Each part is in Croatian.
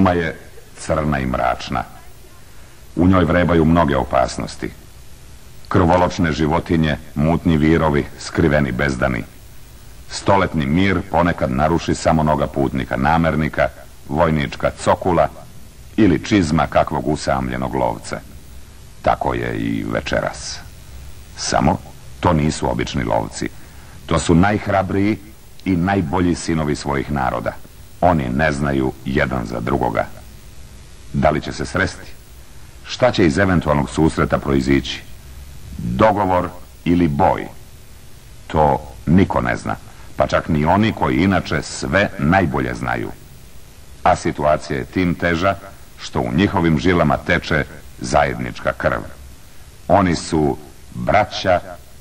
Šuma je crna i mračna. U njoj vrebaju mnoge opasnosti. Krvoločne životinje, mutni virovi, skriveni bezdani. Stoletni mir ponekad naruši samo noga putnika namernika, vojnička cokula ili čizma kakvog usamljenog lovca. Tako je i večeras. Samo to nisu obični lovci. To su najhrabriji i najbolji sinovi svojih naroda. Oni ne znaju jedan za drugoga. Da li će se sresti? Šta će iz eventualnog susreta proizići? Dogovor ili boj? To niko ne zna, pa čak ni oni koji inače sve najbolje znaju. A situacija je tim teža što u njihovim žilama teče zajednička krv. Oni su braća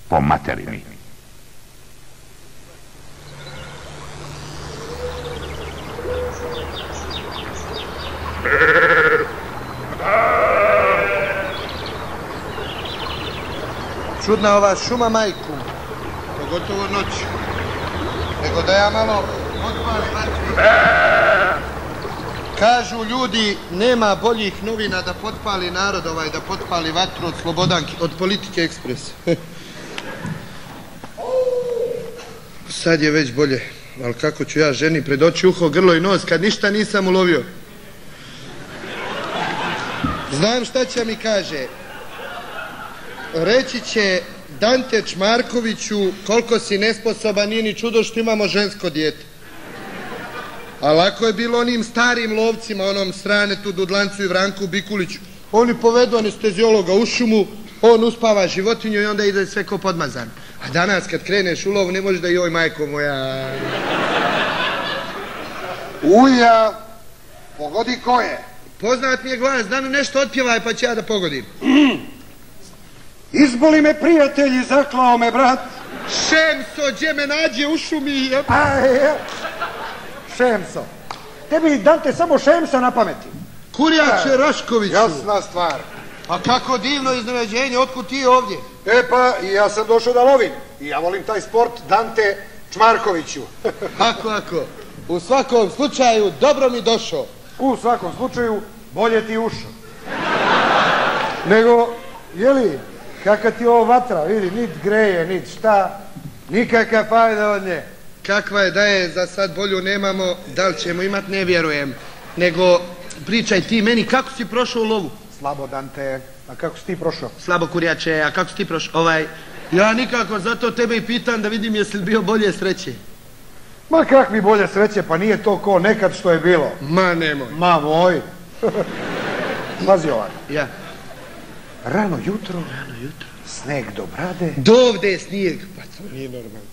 po materini. Čudna ova šuma, majku, pogotovo noću. Nego da ja malo otpalim vatru. Kažu ljudi, nema boljih novina da potpali narod da potpali vatru od Slobodanke, od Politike Ekspres. Sad je već bolje, ali kako ću ja ženi pred oči, uho, grlo i nos kad ništa nisam ulovio. Znam šta će mi kaže. Reći će Dante Čmarkoviću koliko si nesposoban, nije ni čudo što imamo žensko dijete. A lako je bilo onim starim lovcima, onom Stranetu, Dudlancu i Vranku Bikuliću. Oni povedu anestezijologa u šumu, on uspava životinju i onda ide sve ko podmazan. A danas kad kreneš u lov ne možeš da joj majko moja... Uja, pogodi ko je? Poznat mi je glas, Danu nešto otpjevaj pa ću ja da pogodim. Izboli me prijatelji, zaklao me brat. Šemso, gdje me nađe u šumi? Šemso. Tebi, Dante, samo Šemsa na pameti. Kurjače Raškoviću. Jasna stvar. A kako divno iznenađenje, otkud ti ovdje? E pa, i ja sam došao da lovim. I ja volim taj sport, Dante Čmarkoviću. Ako. U svakom slučaju, dobro mi došao. U svakom slučaju, bolje ti ušao. Nego, jeli, kakva ti ovo vatra, vidi, nit greje, nit šta, nikakav fajda od nje. Kakva je da je, za sad bolju nemamo, da li ćemo imat, ne vjerujem. Nego, pričaj ti meni, kako si prošao u lovu? Slabo, Dante, a kako si ti prošao? Slabo, kurjače, a kako si ti prošao? Ja nikako, zato tebe i pitam da vidim jesi li bio bolje sreće. Ma kak mi bolje sreće, pa nije to ko nekad što je bilo. Ma nemoj. Ma moj. Pazi ovako. Ja. Rano jutro, sneg do brade. Dovde je snijeg, pa to nije normalno.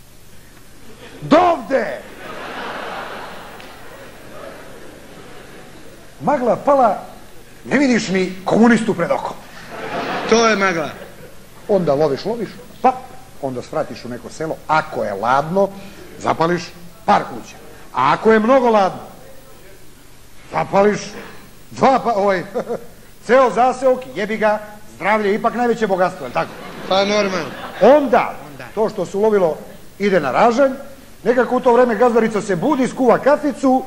Dovde! Magla pala, ne vidiš ni komunistu pred okom. To je magla. Onda loviš, pa onda svratiš u neko selo. Ako je ladno, zapališ par kuća. A ako je mnogo ladno, zapališ ceo zaseok, jebi ga, zdravlje je ipak najveće bogatstvo, je li tako? Pa normalno. Onda, to što se ulovilo ide na ražanj, nekako u to vreme gazdarica se budi, skuva kaficu,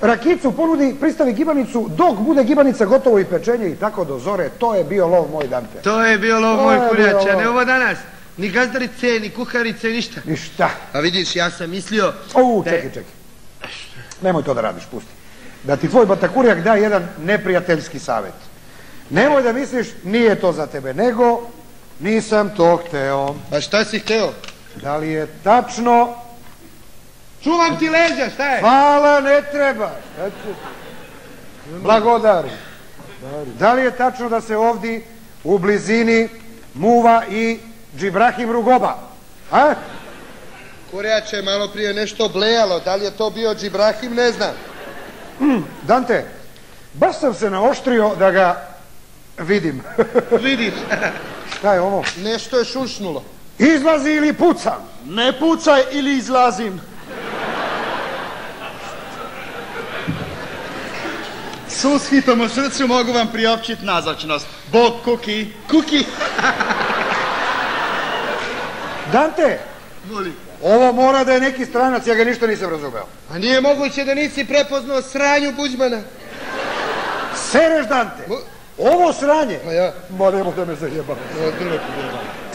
rakicu ponudi, pristavi gibanicu, dok bude gibanica gotovo i pečenje i tako do zore. To je bio lov moj, Dante. To je bio lov moj, kurjače, ne ovo danas. Ni gazdarice, ni kuharice, ništa. Ništa. A vidiš, ja sam mislio... Čekaj. Nemoj to da radiš, pusti. Da ti tvoj batakurjak da jedan neprijateljski savjet. Nemoj da misliš, nije to za tebe, nego nisam to hteo. A šta si hteo? Da li je tačno... Čuvam ti leđa, šta je? Hvala, ne treba. Blagodari. Da li je tačno da se ovdje u blizini muva i Džibrahim Rugoba? A? Kurjače, malo prije nešto blejalo. Da li je to bio Džibrahim, ne znam. Dante, baš sam se naoštrio da ga vidim. Vidiš? Šta je ovo? Nešto je šušnulo. Izlazi ili pucam? Ne pucaj ili izlazim. S ushitom u srcu mogu vam priopćiti nazočnost. Bog kuki. Kuki. Dante, Molim. ovo mora da je neki stranac, ja ga ništa nisam razumeo. A nije moguće da nisi prepoznao sranju Buđmana? Sereš, Dante? Ovo sranje? Pa ja. Ma nemo da me zajebam.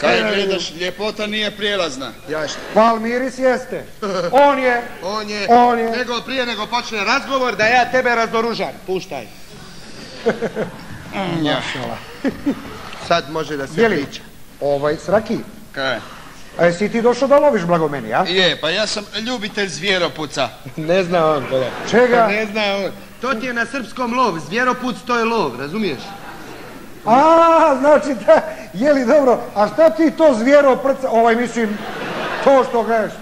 Kaj gledaš, ljepota nije prijelazna. Palmiris jeste. On je. Nego prije nego počne razgovor da ja tebe razoružam. Puštaj. Sad može da se priča. Sraki. Kaj? A jesi ti došao da loviš blagomeni, a? Je, pa ja sam ljubitelj zvjeropuca. Ne zna on to. Čega? Ne zna on. To ti je na srpskom lov, zvjeropuc to je lov, razumiješ? A, znači da, jeli dobro, a šta ti to zvijero prca, mislim, to što kažeš?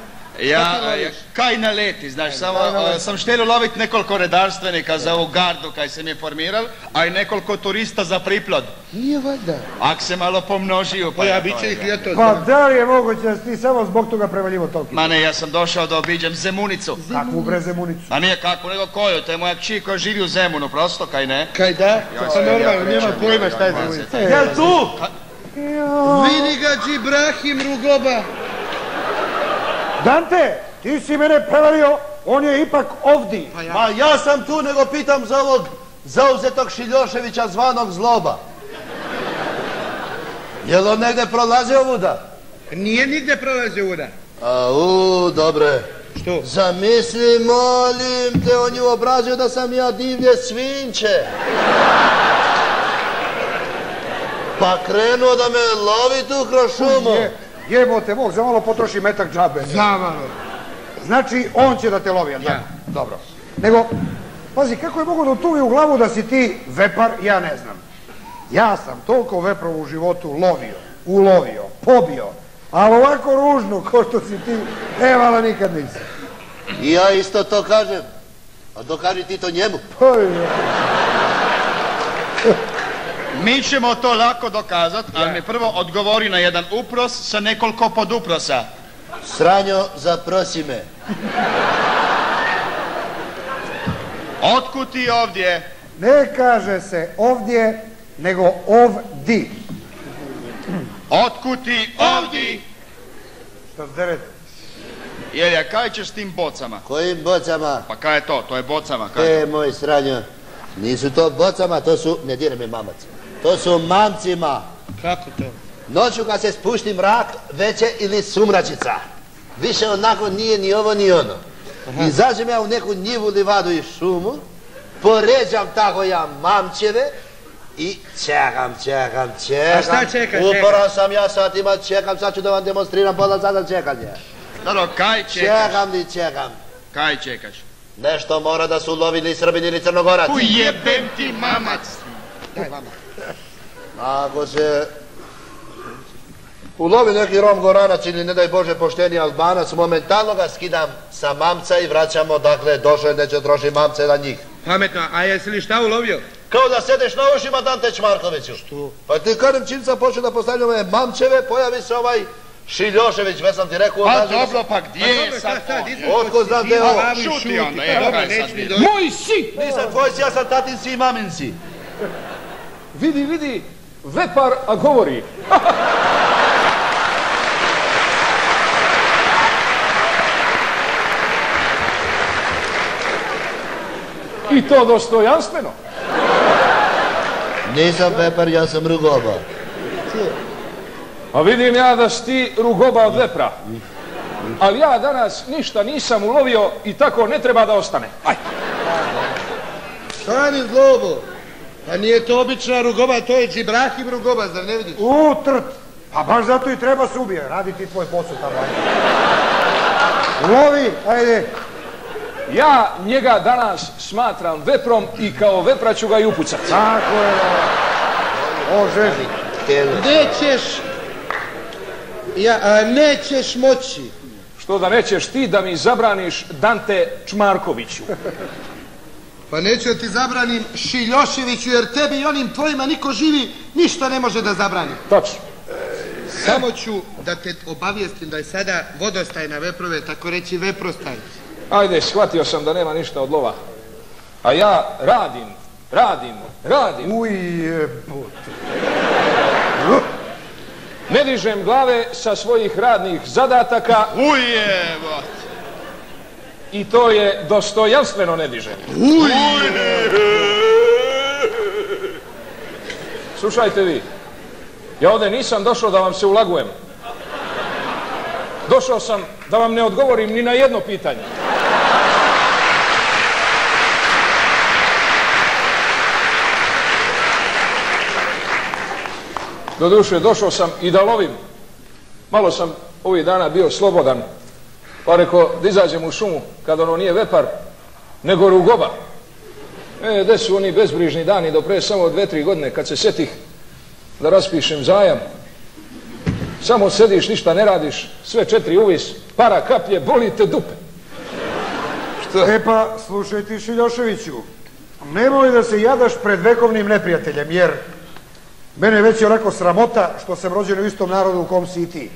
Kaj naleti, znaš, samo sam štelio loviti nekoliko redarstvenika za ovu gardu kaj se mi je formiral, a i nekoliko turista za priplod. Nije valjda. Ak se malo pomnožio, pa ja bit će ih ljeto. Pa da li je moguće da si ti samo zbog toga prevaljivo toliko? Ma ne, ja sam došao da obiđem Zemunicu. Kakvu bre Zemunicu? A nije kakvu, nego koju, to je moja kći koja živi u Zemunu, prosto, kaj ne? Kaj da? Pa normalno, nema pojma šta je Zemunica. Jel tu? Vidi ga Džibrahim Rugoba. Dante, ti si mene prevario, on je ipak ovdje. Ma ja sam tu, nego pitam za ovog zauzetog Šiljoševića zvanog Zloba. Jel on negdje prolazio ovuda? Nije nigdje prolazio ovuda. Dobro je. Što? Zamisli, molim te, on je obrazio da sam ja divlje svinče. Pa krenuo da me lovi tu kroz šumu. Jebote Bog, za malo potroši metak džabe. Za malo. Znači, on će da te lovi, jel' tako? Dobro. Nego, pazi, kako je mogo da utuvi u glavu da si ti vepar, ja ne znam. Ja sam toliko veprova u životu ulovio, pobio, ali ovako ružno ko što si ti, vala nikad nisam. I ja isto to kažem. A dokaži ti to njemu. Mi ćemo to lako dokazat, ali mi prvo odgovori na jedan upros sa nekoliko poduprosa. Sranjo, zaprosi me. Otkud ti ovdje? Ne kaže se ovdje, nego ovdi. Otkud ti ovdje? Što zderet? Jelja, kaj ćeš s tim bocama? Kojim bocama? Pa kaj je to? To je bocama. Moj sranjo, nisu to bocama, to su, ne diraj mi mamac, to su mamcima. Kako to? Noću kad se spušti mrak, veće ili sumračica. Više onako nije ni ovo ni ono. Izađem ja u neku njivu, livadu i šumu, poređam tako ja mamčeve i čekam. A šta čekaš? Uporao sam ja satima, čekam, sad ću da vam demonstriram pola sada čekanje. Dobro, kaj čekaš? Čekam. Kaj čekaš? Nešto mora da su ulovili Srbin ili Crnogorac. Ujebem ti mamac! Ako se ulovi neki Rom Goranac ili ne daj Bože pošteni Albanac, momentalno ga skidam sa mamca i vraćamo, dakle, došao je neće troši mamce na njih. Pametno, a jesi li šta ulovio? Kao da sedeš na ušima, Dante Čmarkoviću. Što? Pa ti kažem, čim sam počeo da postavljam ove mamčeve, pojavi se ovaj Šiljošević, već sam ti rekao... Pa dobro, pa gdje je sad on? Otko znam gdje je ovo? Šuti onda, evo kaj sad vidi. Moj si! Nisam tvoj si, ja sam tatin si i mamin si. Vidi, vepar, a govori. I to dostojanstveno. Nisam vepar, ja sam Rugoba. A vidim ja da si ti Rugoba od vepra. Ali ja danas ništa nisam ulovio i tako ne treba da ostane. Aj! Stani Zlobo! Pa nije to obična Rugoba, to je Džibrahim Rugoba, zar ne vidiš? Utrt! Pa baš zato i treba se ubije, radi ti tvoj posao tamo. Ulovi, ajde! Ja njega danas smatram veprom i kao vepra ću ga i upucati. Tako je, može. Nećeš moći. Što da nećeš ti da mi zabraniš Dante Čmarkoviću? Pa neću da ti zabranim Šiljoševiću, jer tebi i onim tvojima niko živi ništa ne može da zabrani. Tačno. Samo ću da te obavijestim da je sada vodostaj na veprove, tako reći veprostaj. Ajde, shvatio sam da nema ništa od lova. A ja radim. Ujebote. Ne dižem glave sa svojih radnih zadataka. Ujebote. I to je dostojanstveno ne dižem. Slušajte vi, ja ovdje nisam došao da vam se ulagujem. Došao sam da vam ne odgovorim ni na jedno pitanje. Doduše, došao sam i da lovim. Malo sam ovih dana bio slobodan, pa rekao da izađem u šumu kad ono nije vepar, nego rugoba. Gde su oni bezbrižni dani do pre samo 2-3 godine kad se sjetih da raspišem zajam. Samo sediš, ništa ne radiš, sve 4 uvis, para kaplje, boli te dupe. E pa, slušaj ti Šiljoševiću, nemoj da se jadaš pred vekovnim neprijateljem, jer mene već je onako sramota što sam rođen u istom narodu u kom si i ti.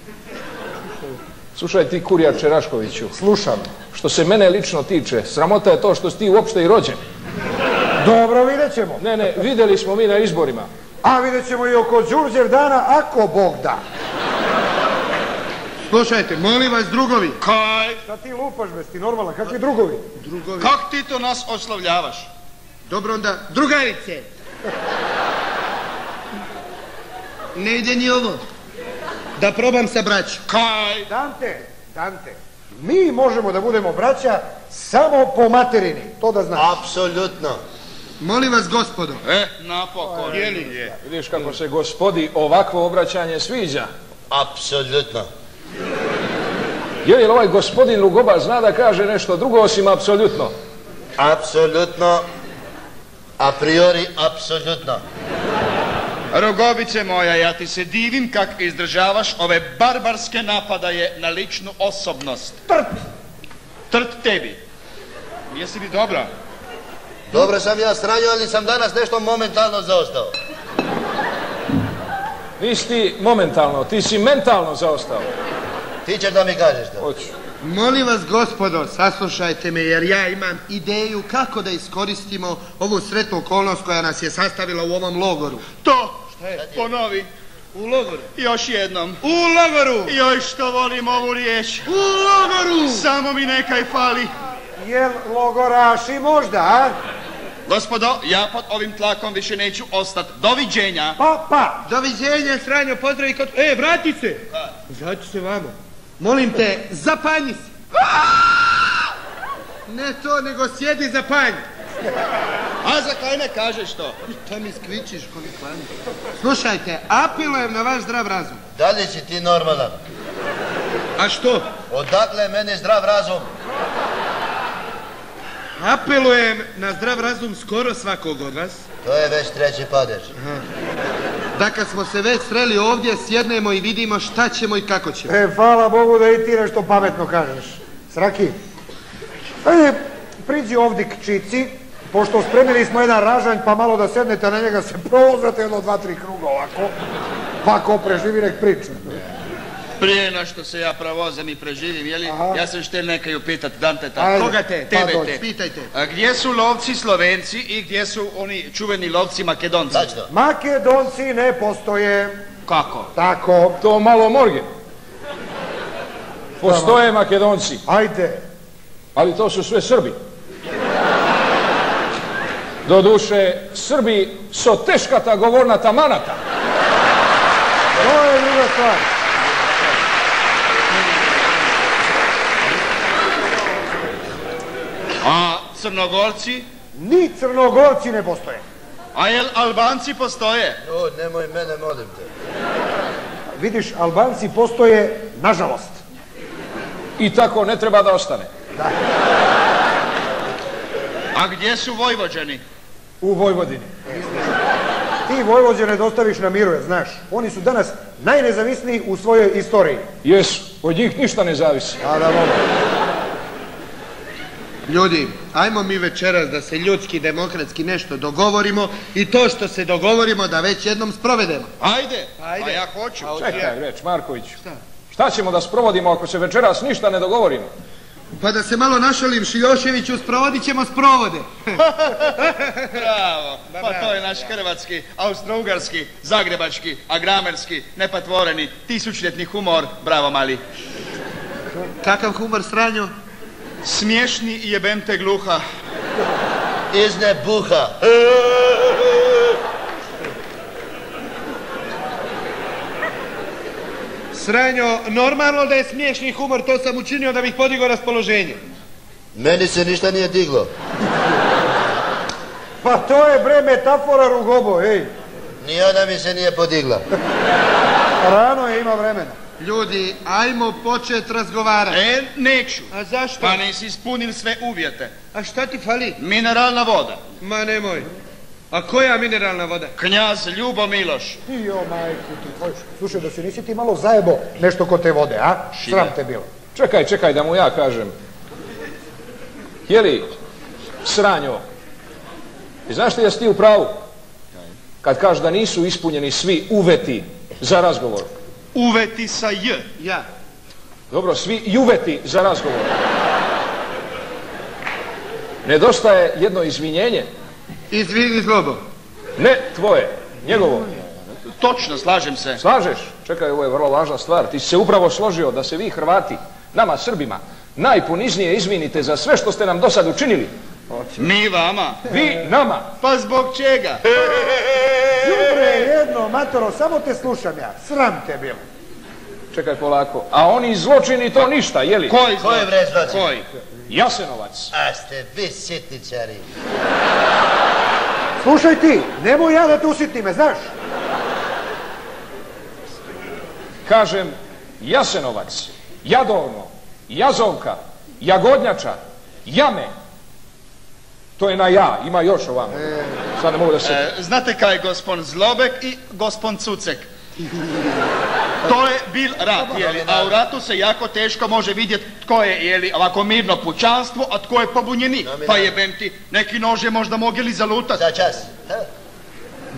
Slušaj ti, kurjače Raškoviću. Slušam. Što se mene lično tiče, sramota je to što si ti uopšte i rođen. Dobro, vidjet ćemo. Ne, vidjeli smo mi na izborima. A vidjet ćemo i oko Đurđev dana, ako Bog da. Slušajte, molim vas, drugovi. Kaj? Šta ti lupaš, bez ti normalan, kakvi drugovi? Drugovi. Kak ti to nas oslavljavaš? Dobro onda, drugarice. Ne ide ni ovo. Da probam sa braćom. Kaj? Dante, mi možemo da budemo braća samo po materini, to da znaš. Apsolutno. Molim vas, gospodo. Napokon. Jeli? Vidiš kako se gospodi ovakvo obraćanje sviđa. Apsolutno. Je li ovaj gospodin Lugoba zna da kaže nešto drugo osim apsolutno? Apsolutno. A priori, apsolutno. Rogovice moja, ja ti se divim kak izdržavaš ove barbarske napadaje na ličnu osobnost. Trt tebi. Jesi li dobra? Dobro sam ja sranio, ali sam danas nešto momentalno zaostao. Nisi ti momentalno, ti si mentalno zaostao. Ti ćeš da mi kažeš to. Hoću. Molim vas, gospodo, saslušajte me, jer ja imam ideju kako da iskoristimo ovu sretnu okolnost koja nas je sastavila u ovom logoru. To! Ponovi. U logoru? Još jednom. U logoru! Joj, što volim ovu riječ. U logoru! Samo mi nekaj fali. Jel logoraši možda, a? Gospodo, ja pod ovim tlakom više neću ostati. Doviđenja. Pa. Doviđenja, Sranjo, pozdravi kod... vrati se! Vrati se vamo. Molim te, zapanji se. Ne to, nego sjedi zapanji. A za kaj ne kažeš to? Šta mi skvičiš, koli klani? Slušajte, apelujem na vaš zdrav razum. Da li si ti normalan? A što? Odakle je meni zdrav razum? Apelujem na zdrav razum skoro svakog od vas. To je već treći padež. Da kad smo se već sreli ovdje, sjednemo i vidimo šta ćemo i kako ćemo. Hvala Bogu da i ti nešto pametno kažeš. Sraki, ajde, priđi ovdje k Čici, pošto spremili smo jedan ražanj, pa malo da sednete na njega, se provozate jedno 2-3 kruga ovako, pa ko preživi nek priča. Prije na što se ja pravozam i preživim, jeli? Ja sam štel nekaj upitat, Danteta. Ajde. Koga te? Tebe Pa te. Pitajte. A gdje su lovci Slovenci i gdje su oni čuveni lovci Makedonci? Tačno. Makedonci ne postoje. Kako? Tako. To malo morge. Postoje Makedonci, Ajde. ali to su sve Srbi. Doduše, Srbi so teškata govornata manata. To je druga stvar. A Crnogorci? Ni Crnogorci ne postoje. A jel Albanci postoje? O, nemoj mene, molim te. Vidiš, Albanci postoje, nažalost. I tako ne treba da ostane. A gdje su Vojvođani? U Vojvodini. Ti Vojvođane dostaviš na miru, znaš. Oni su danas najnezavisniji u svojoj istoriji. Jesu, od njih ništa ne zavisi. A da mogu. Ljudi, ajmo mi večeras da se ljudski, demokratski nešto dogovorimo i to što se dogovorimo da već jednom sprovedemo. Ajde, a ja hoću. Čekaj, reč, Marković. Šta ćemo da sprovodimo ako se večeras ništa ne dogovorimo? Pa da se malo našalim, Šijoševiću, sprovodit ćemo sprovode. Bravo, pa to je naš hrvatski, austro-ugarski, zagrebački, agramerski, nepatvoreni, tisućljetni humor. Bravo, mali. Kakav humor, Sranjo? Smiješni i jebem te gluha. Izne buha. Sranjo, normalno da je smiješni humor, to sam učinio da bih podigao raspoloženje. Meni se ništa nije diglo. Pa to je bre metafora Rugobo, ej. Ni ona mi se nije podigla. Rano je, ima vremena. Ljudi, ajmo počet razgovarati. Neću. A zašto? Pa nisi ispunil sve uvjete. A šta ti fali? Mineralna voda. Ma nemoj. A koja mineralna voda? Knjaz Ljubo Miloš. Jo, majku ti. Slušaj, da se nisi ti malo zajebo nešto kod te vode, a? Sram te bilo. Čekaj, da mu ja kažem. Jeli, Sranjo, i znaš ti da si ti u pravu? Kad kažeš da nisu ispunjeni svi uvjeti za razgovor. Uvjeti sa J. Ja. Dobro, svi i uvjeti za razgovor. Nedostaje jedno izvinjenje. Izvini, Zlobo. Ne tvoje, njegovo. Točno, slažem se. Slažeš? Čekaj, ovo je vrlo važna stvar. Ti si se upravo složio da se vi Hrvati, nama Srbima, najponiznije izvinite za sve što ste nam do sad učinili. Mi vama. Vi nama. Pa zbog čega? Ljubre, jedno, matoro, samo te slušam ja. Sram te bilo. Čekaj polako. A oni zločini to ništa, jeli? Koji bre zločin? Koji? Jasenovac. A ste vi sitničari. Slušaj ti, nemoj ja da te usitni me, znaš? Kažem, Jasenovac, Jadovno, Jazovka, Jagodnjača, Jame. To je na ja, ima još ovamo. Sad ne mogu da se... Znate kaj je gospon Zlobek i gospon Cucek? To je bil rat, jeli? A u ratu se jako teško može vidjeti tko je, jeli, ovako mirno pućanstvo, a tko je pobunjenik. Pa jebem ti, neki nože možda mogli zalutat. Za čas.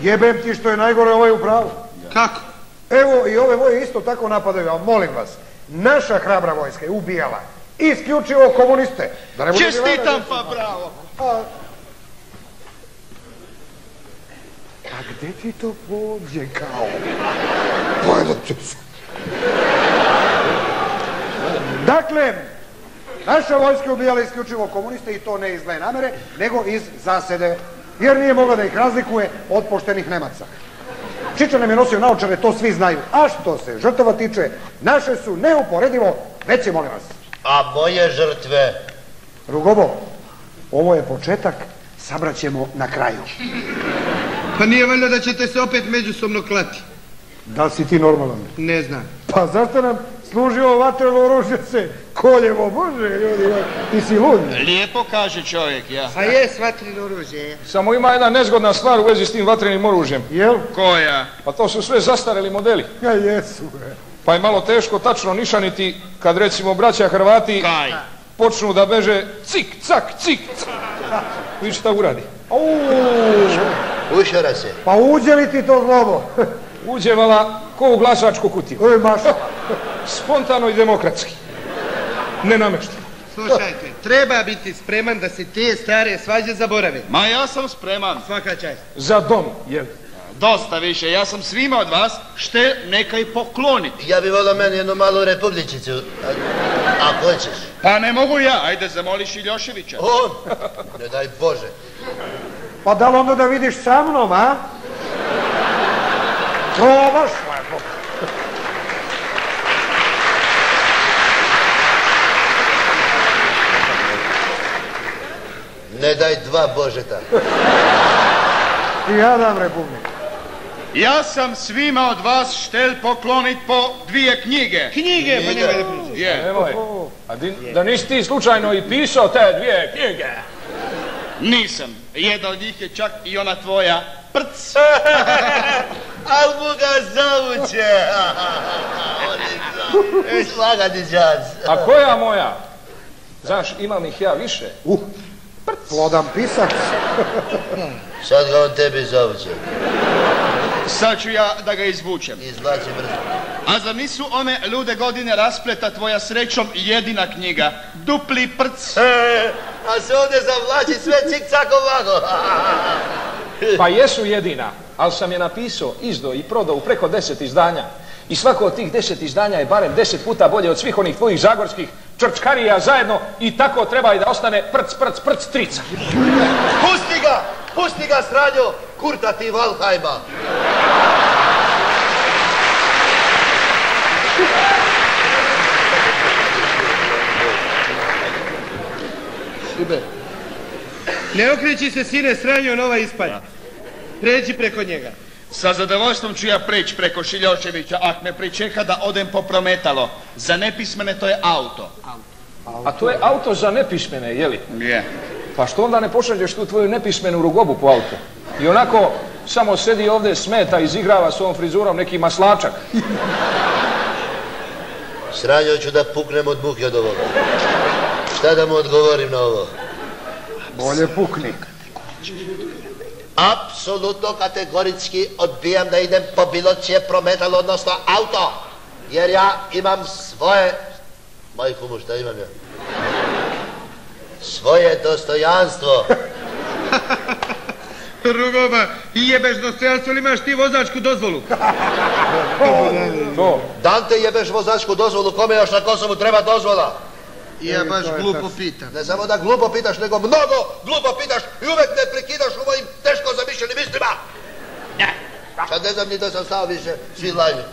Jebem ti što je najgore, ovaj u pravu. Kako? Evo i ove voje isto tako napadaju, ali molim vas, naša hrabra vojska je ubijala isključivo komuniste. Čestitam pa bravo. A gde ti to pođe kao? Dakle, naša vojska je ubijala isključivo komuniste i to ne iz zle namere, nego iz zasede, jer nije mogla da ih razlikuje od poštenih Nemaca. Čiča nam je nosio naočare, to svi znaju. A što se žrtava tiče, naše su neuporedivo veće, molim vas. A moje žrtve? Rugobo, ovo je početak, sabraćemo na kraju. Pa nije valjda da ćete se opet međusobno klati? Da li si ti normalan? Ne znam. Pa zašto nam služi ovo vatreno oružje se koljevo, bože ljudi, ti si lud. Lijepo kaže čovjek, ja. Pa jes vatreno oružje. Samo ima jedna nezgodna stvar u vezi s tim vatrenim oružjem. Jel? Koja? Pa to su sve zastareli modeli. Ja jesu, Pa je malo teško tačno nišaniti kad recimo braća Hrvati počnu da beže cik, cak, cik, cak. Viš šta uradi? Ušara se. Pa uđe li ti to Zlobo? Uđevala ko u glasačku kutiju. Oj, maša. Spontano i demokratski. Ne namešteno. Slušajte, treba biti spreman da se te stare svađe zaborave. Ma ja sam spreman. Svaka čast. Za dom, jel? Dosta više, ja sam svima od vas šte nekaj pokloniti. Ja bi volio meni jednu malu republičicu. Ako hoćeš. Pa ne mogu ja, ajde zamoliš Iljoševića. On? Ne daj Bože. Pa da li onda da vidiš sa mnom, a? Probaš, lepo. Ne daj dva Božeta. I ja dam republiku. Ja sam svima od vas štel poklonit po 2 knjige. Knjige, pa nemoj da pričaš. Je. Nemoj. A da nisi ti slučajno i pisao te 2 knjige? Nisam. Jedna od njih je čak i ona tvoja prc. Al mu ga zavuće. Slagani džac. A koja moja? Znaš, imam ih ja više. Plodan pisac. Sad ga on tebi zavuće. Sad ću ja da ga izvučem. Izvlači brzo. A zar nisu one lude godine raspleta tvoja srećom jedina knjiga? Dupli prc. A se ovdje zavlači sve cik-cak ovako. Pa jesu jedina, ali sam je napisao, izdao i prodao u preko 10 izdanja. I svako od tih 10 izdanja je barem 10 puta bolje od svih onih tvojih zagorskih črčkarija zajedno i tako treba i da ostane prc, prc, prc, trica. Pusti ga, Sranjo, kurta ti Valhajma. Šibe. Ne okreći se, sine, Sranjo, nova ispalj. Pređi preko njega. Sa zadovoljstvom ću ja preći preko Šiljoševića, ak me pričeka da odem po prometalo. Za nepismene to je auto. A to je auto za nepismene, jeli? Je. Pa što onda ne pošalješ tu tvoju nepismenu rugobu po auto? I onako samo sedi ovdje, smeta, izigrava s ovom frizurom neki maslačak. Sranjo ću da puknem od muke od ovoga. Šta da mu odgovorim na ovo? Bolje pukni. Apsolutno kategorički odbijam da idem po bilo čije prometalo, odnosno auto. Jer ja imam svoje... Majku mu, šta imam ja? Svoje dostojanstvo. Rugoba, i jebeš dostojanstvo, ili imaš ti vozačku dozvolu? To. Dante, jebeš vozačku dozvolu, kome još na Kosovu treba dozvola? Ja baš glupo pitam. Ne samo da glupo pitaš, nego mnogo glupo pitaš i uvek me prekidaš u mojim teško zamišljenim mislima. Sad ne znam ni da sam stao više, svi laju.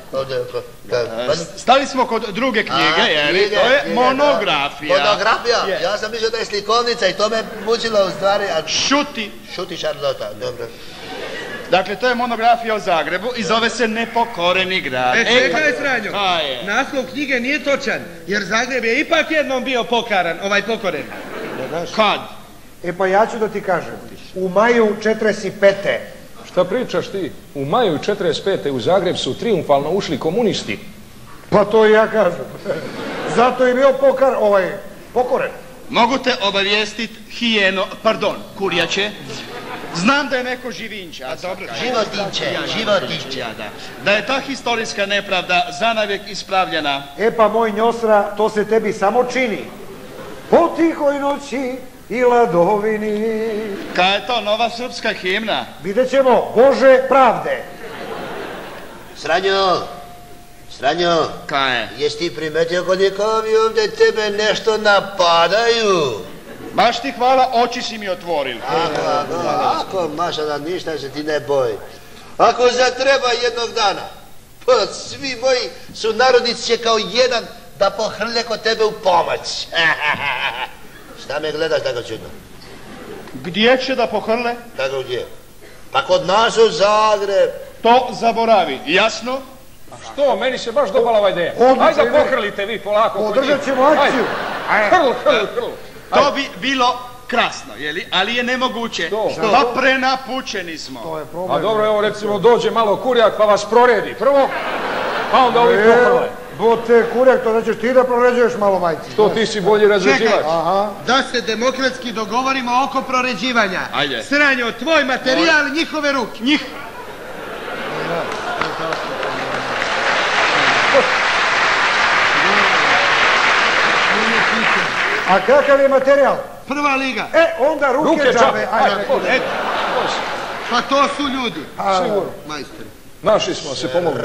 Stali smo kod druge knjige, jeli? To je monografija. Monografija? Ja sam mislio da je slikovnica i to me mučilo u stvari. Šuti. Šuti, Šarlota, dobro. Dakle, to je monografija o Zagrebu i zove se Nepokoreni grad. Čekaj, Sranjo, naslov knjige nije točan, jer Zagreb je ipak jednom bio pokoren. Kad? E pa ja ću da ti kažem, u maju 45. Šta pričaš ti? U maju 45. u Zagreb su triumfalno ušli komunisti. Pa to i ja kažem. Zato je bio pokoren. Mogu te obavijestit, kurjače. Znam da je neko živinča. Životinče. Da je ta historijska nepravda zanavijek ispravljena. E pa moj njosra, to se tebi samo čini. Po tihoj noći i ladovini. Kaj je to, nova srpska himna? Vidjet ćemo, Bože pravde. Sranjo. Kaj je? Jesi ti primetio kod je kao mi ovdje tebe nešto napadaju? Baš ti hvala, oči si mi otvorili. Ako, mašala, ništa se ti ne boji. Ako zatreba jednog dana, pa svi moji sunarodnici će kao jedan da pohrle kod tebe u pomoć. Šta me gledaš tako čudno? Gdje će da pohrle? Tako gdje? Pa kod nas u Zagreb. To zaboravi, jasno? A što, meni se baš dopala ova ideja. Ajde da pohrlite vi polako. Podržat ćemo akciju. Hrl. To bi bilo krasno, jeli? Ali je nemoguće. Pa prenapučeni smo. To je problem. A dobro, evo recimo dođe malo kurjak pa vas proredi. Prvo, pa onda ovi pohrle. Bote kurjak, to da ćeš ti da proređuješ malo, majci. Što ti si bolji razređivač? Da se demokratski dogovorimo oko proređivanja. Ajde. Sranjo, tvoj materijal, njihove ruke. A kakav je materijal? Prva liga. Onda ruke džabe. Pa to su ljudi. Sigurno. Majstori. Naši smo se pomogli.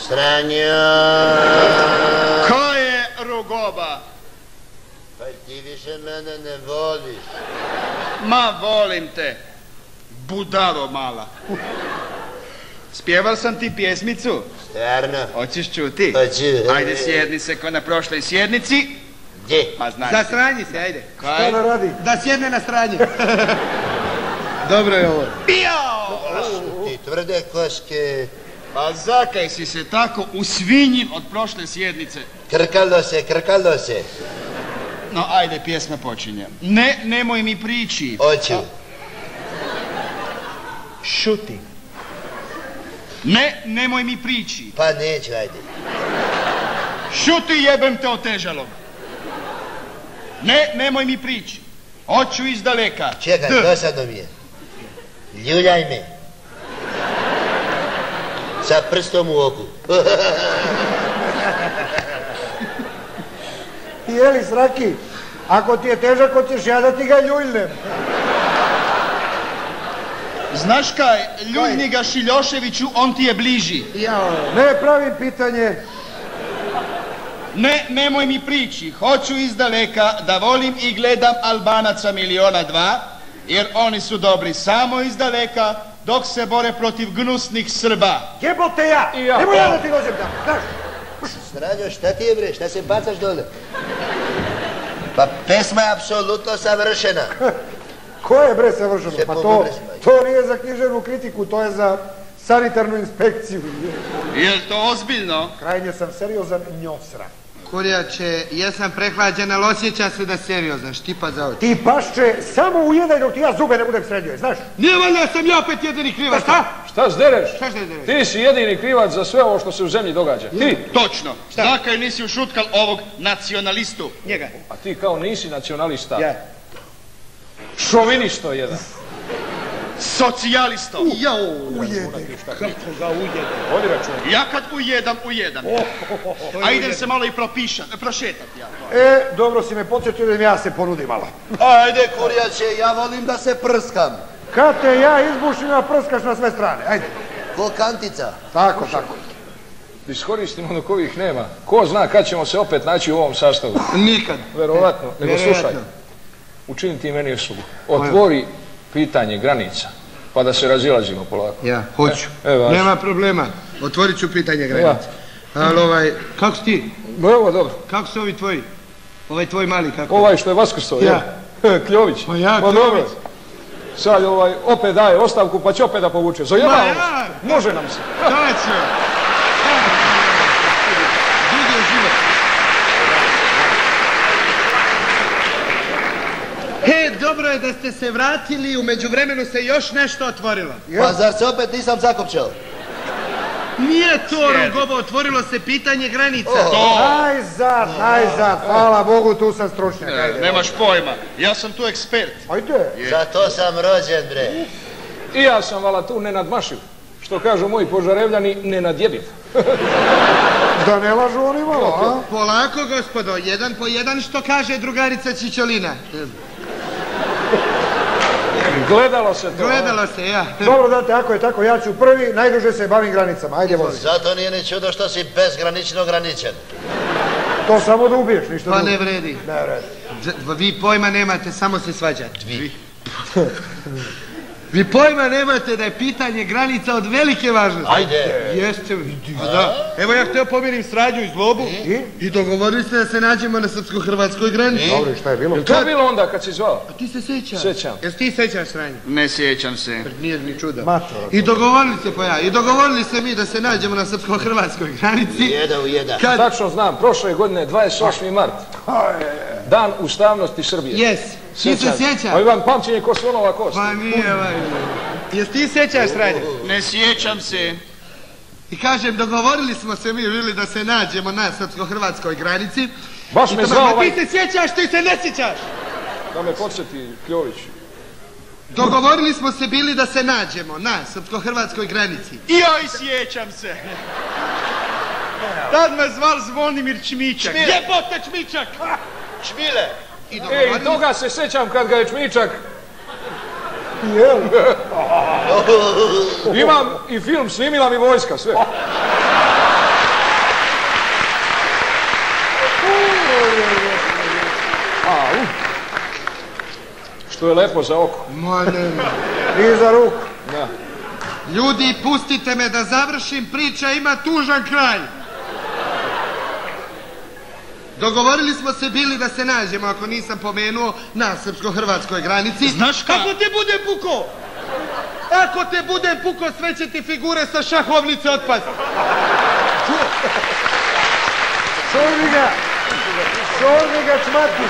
Sranjo. Ko je Rugoba? Pa ti više mene ne voliš. Ma volim te, budalo mala. Spjeval sam ti pjesmicu. Stvarno? Hoćeš čuti? Hoću. Ajde, sjedni se ko na prošloj sjednici. Gdje? Pa znaš. Za stranji se, ajde. Šta da radi? Da sjedne na stranje. Dobro je ovo. Ti tvrde koške. Pa zakaj si se tako usvinjim od prošle sjednice? Krkalo se. No, ajde, pjesma počinje. Nemoj mi priči. Hoću. Šuti. Nemoj mi priči. Pa neću, ajde. Šuti, jebem te otežalog. Nemoj mi priči. Hoću iz daleka. Čekaj, dosadno mi je. Ljuljaj me. Sa prstom u oku. Jeli, Sraki, ako ti je težak, hoćeš ja da ti ga ljuljnem. Znaš kaj, ljuljni ga Šiljoševiću, on ti je bliži. Ne pravim pitanje. Nemoj mi priči, hoću iz daleka da volim i gledam Albanaca 1.200.000, jer oni su dobri samo iz daleka, dok se bore protiv gnusnih Srba. Jebote ja! Nemoj ja da ti dođem tamo, znaš? Sranjo, šta ti je bre, šta se bacaš dole? Pa pesma je apsolutno savršena. Ko je bre savršeno? Pa to nije za književnu kritiku, to je za sanitarnu inspekciju. Je li to ozbiljno? Krajnje sam seriozan njosra. Kurjače, jesam prehlađen, ali osjeća se da seriozan, štipa za oči. Ti pašče samo u jedan dok ti ja zube ne budem sredio, znaš? Nije valjda sam ja opet jedini krivac, šta? Šta zdereš? Šta zdereš? Ti si jedini krivac za sve ovo što se u zemlji događa. Ti. Točno. Zakaj nisi ušutkal ovog nacionalistu? Njega. A ti kao nisi nacionalista. Ja. Šovinisto jedan. Socijalisto. Ujede, kako ga ujede. Vodi račun. Ja kad ujedam. A idem se malo i prošetat ja. Dobro si me podsjetio da ja se ponudim malo. Ajde, kurjače, ja volim da se prskam. Kad te ja izbušim, a prskaš na sve strane, ajde. Ko kantica. Tako. Iskoristimo dok ovih nema. Ko zna kad ćemo se opet naći u ovom sastavu? Nikad. Verovatno. Nego slušaj, učini ti meni uslugu. Otvori pitanje granica, pa da se razilazimo polako. Ja, hoću. Nema problema. Otvorit ću pitanje granica. Ali kako si ti? Evo, dobro. Kako su ovi tvoji? Ovaj tvoj mali kako? Ovaj što je vaskrso, ja. Kljović. Pa ja, Kljović. Sad opet daje ostavku, pa će opet da povuče. Zajebamo se. Može nam se. Točno. Dug je život. Dobro je da ste se vratili, u međuvremenu se još nešto otvorilo. Pa zar se opet nisam zakopčao? Nije to, Rogovo, otvorilo se pitanje granica. Najzad, hvala Bogu, tu sam stručnjak. Nemaš pojma, ja sam tu ekspert. Ajde. Zato sam rođen, bre. I ja sam vala tu nenadmašiv. Što kažu moji požarevljani, nenadjebiv. Da ne lažu oni malo, a? Polako, gospodo, jedan po jedan, što kaže drugarica Čičolina. Gledalo se to. Gledalo se, ja. Dobro, date, ako je tako, ja ću prvi, najduže se bavim granicama, ajde vozi. Zato nije ni čudo što si bezgranično ograničen. To samo da ubiješ, ništa drugo. Pa ne vredi. Ne vredi. Vi pojma nemate, samo se svađate. Vi pojma nemate da je pitanje granica od velike važnosti. Ajde. Jeste, da. Evo ja htio pomirim Sradnju i Zlobu i dogovorili ste da se nađemo na srpsko-hrvatskoj granici. Dobro, šta je bilo? Je to bilo onda kad si zvao? A ti se sjećaš? Sjećam. Jesi ti sjećaš Sradnju? Ne sjećam se. Nije ni čudo. I dogovorili se mi da se nađemo na srpsko-hrvatskoj granici. Jedan u jedan. Tačno znam, prošle godine 28. mart. Dan ustavnosti Srbije. Jes. Ti se sjećaš? A imam pamćenje ko slonova kost. Pa nije, Jesi ti sjećaš, Sradnja? Ne sjećam se. I kažem, dogovorili smo se mi, Vili, da se nađemo na srpsko-hrvatskoj granici. Baš me zvao ovaj... Ti se sjećaš, ti se ne sjećaš! Da me podsjeti Kljović. Dogovorili smo se bili da se nađemo na srpsko-hrvatskoj granici. I ja i sjećam se. Tad me zval Zvonimir Čmičak. Jebote Čmičak! Čmile! Ej, toga se sjećam kad ga je Čmičak... Imam i film, snimila mi vojska, sve. Što je lepo za oko. Ma ne. I za ruku. Da. Ljudi, pustite me da završim, priča ima tužan kraj. Dogovorili smo se bili da se nađemo, ako nisam pomenuo, na srpsko-hrvatskoj granici. Znaš kako? Ako te budem puko! Ako te budem puko, sve će ti figure sa šahovnice otpast. Šorniga čmatku,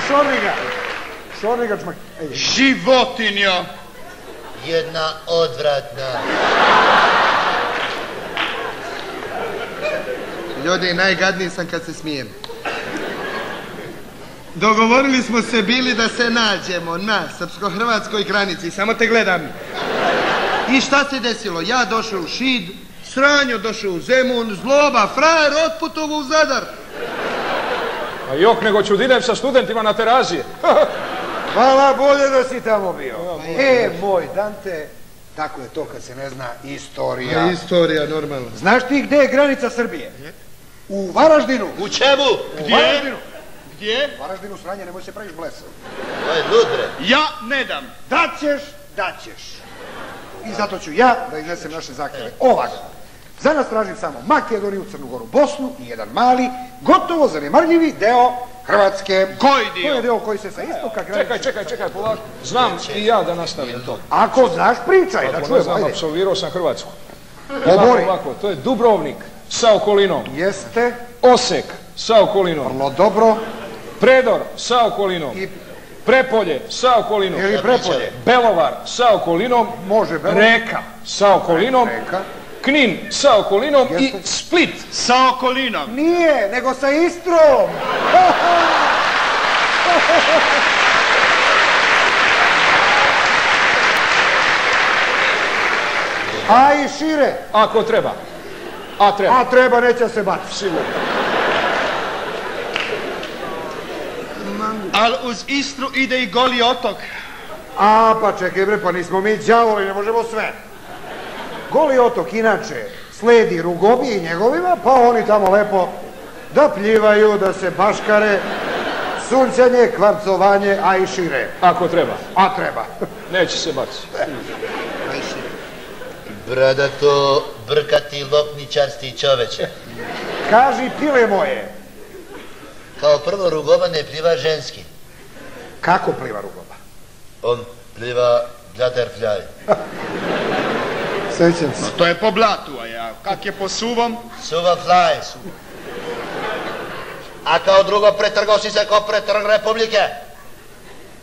šorniga čmatku. Životinja. Jedna odvratna. Ljudi, najgadniji sam kad se smijem. Dogovorili smo se bili da se nađemo na srpsko-hrvatskoj granici, samo te gledam. I šta se desilo? Ja došao u Šid, Sranjo došao u Zemun, Zloba, frajer, otputovo u Zadar. A jok, nego ću idem sa studentima na terazije. Hvala, bolje da si tamo bio. Moj Dante, tako je to kad se ne zna istorija. Istorija, normalno. Znaš ti gde je granica Srbije? U Varaždinu. U čemu? U Varaždinu. Gdje? U Varaždinu, Sranje, nemoj se praviš blesav. To je lud, bre. Ja ne dam. Daćeš. I zato ću ja da iznesem naše zahtjeve. Ovako. Za nas tražim samo Makedoniju, Crnu Goru, Bosnu i jedan mali, gotovo zanemarljivi deo Hrvatske. Koji To dio? je deo koji se sa istoka graniči. Čekaj, polako. Znam i ja da nastavim to. Ako znaš, pričaj, da Ako ne čujem, znam, ajde. apsolvirao sam Hrvatsku. Obori. Ovako, to je Dubrovnik sa okolinom, Jeste, Osek sa okolinom, vrlo dobro. Predor sa okolinom, I Prepolje sa okolinom, ili Prepolje. Belovar sa okolinom, Može, Belovar. Reka sa okolinom, Reka. Knin sa okolinom i Jeste. Split. Sa okolinom. Nije, nego sa Istrom. A i šire. Ako treba. A treba. A treba, neće se baciti. Sigurno. Ali uz Istru ide i Goli otok. A, pa čekaj bre, pa nismo mi đavoli, ne možemo sve. Goli otok, inače, sledi Rugobiji njegovima, pa oni tamo lepo da pljivaju, da se baškare, sunčanje, kvarcovanje, a i šire. Ako treba. A treba. Neće se baciti. Bradato, brkati, lopničarsti čoveče. Kaži, pile moje, Kao prvo, Rugoba ne pliva ženski. kako pliva Rugoba? On pliva butterfly. Sećam se. To je po blatu, a ja. Kak je po suvom? Suva fly. A kao drugo, pretrgao si se kao pretrg Republike.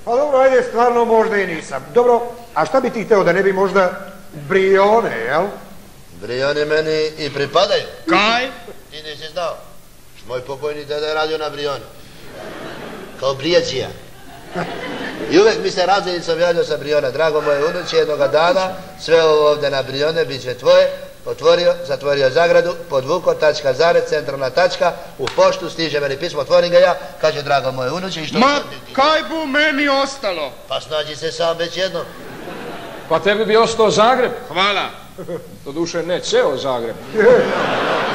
Pa dobro, ajde, stvarno možda i nisam. Dobro, a šta bi ti hteo, da ne bi možda Brione, jel? Brioni meni i pripadaju. Kaj? Ti nisi znao. Moj pokojni deda je radio na Brioni. Kao brijađija. I uvek mi se razrednicom javljao sa Briona. Drago moje unuče, jednoga dana, sve ovo ovdje na Brione bit će tvoje. Otvorio, zatvorio zagradu, podvuko, tačka, zarez, centralna tačka, u poštu stiže meni pismo, otvorim ga ja, kaže, drago moje unuče, i što... Ma, kaj bu meni ostalo? Pa snađi se sam već jednom. Pa tebi bi ostao Zagreb. Hvala. Doduše ne ceo Zagreb.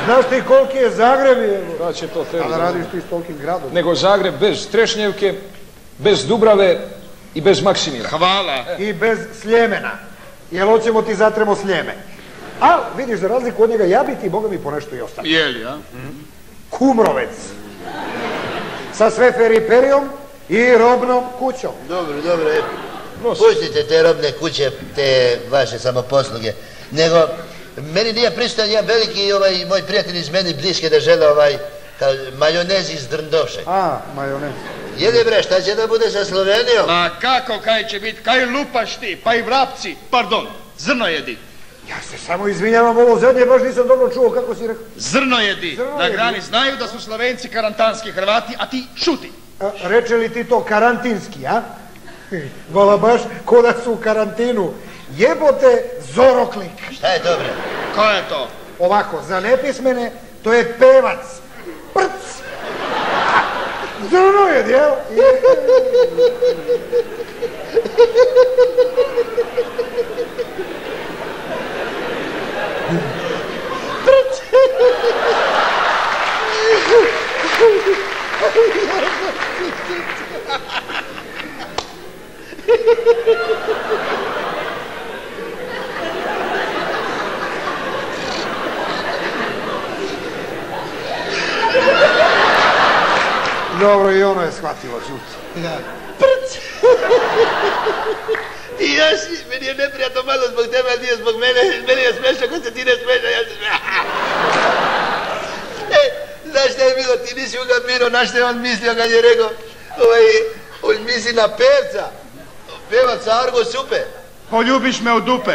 Znaš ti koliki je Zagreb, evo? Da će to tebi. A da radiš ti s tolikim gradom? Nego Zagreb bez Trešnjevke, bez Dubrave i bez Maksimira. Hvala. I bez Sljemena. Jel hoćemo ti zatremo Sljeme. A, vidiš, za razliku od njega, ja bi ti, Boga mi, ponešto i ostane. Jeli, a? Kumrovec. Sa sve periperijom i robnom kućom. Dobro, pustite te robne kuće, te vaše samoposluge. Nego, meni nije prisutan jedan veliki moj prijatelj iz meni bliske da žele majonez iz Drndoše. A, majonez. Jeli bre, šta će da bude sa Slovenijom? Ma kako kaj će biti? Kaj lupaš ti? Pa i vrapci, pardon, zrnojedi. Ja se samo izvinjavam, ovo zadnje baš nisam dobro čuo, kako si rekao. Zrnojedi. Na Zrnojedi. grani znaju da su Slovenci karantanski Hrvati, a ti šuti. Reče li ti to karantinski, a? Vala baš ko da su u karantinu. Jebote Zoroklik. Šta je to bre? Ko je to? Ovako, za nepismene, to je pevac. Prc. Zrnojed, jel? Dobro, i ono je shvatilo, čuti. I još, meni je neprijatno malo zbog tebe, ali nije zbog mene. Meni je smešno kad se ti ne smešno, ja se smešno. Znaš šta je bilo, ti nisi ugapirao na što je on mislio kad je rekao, on misli na pevca. Pevac Argo Supe. Poljubiš me u dupe.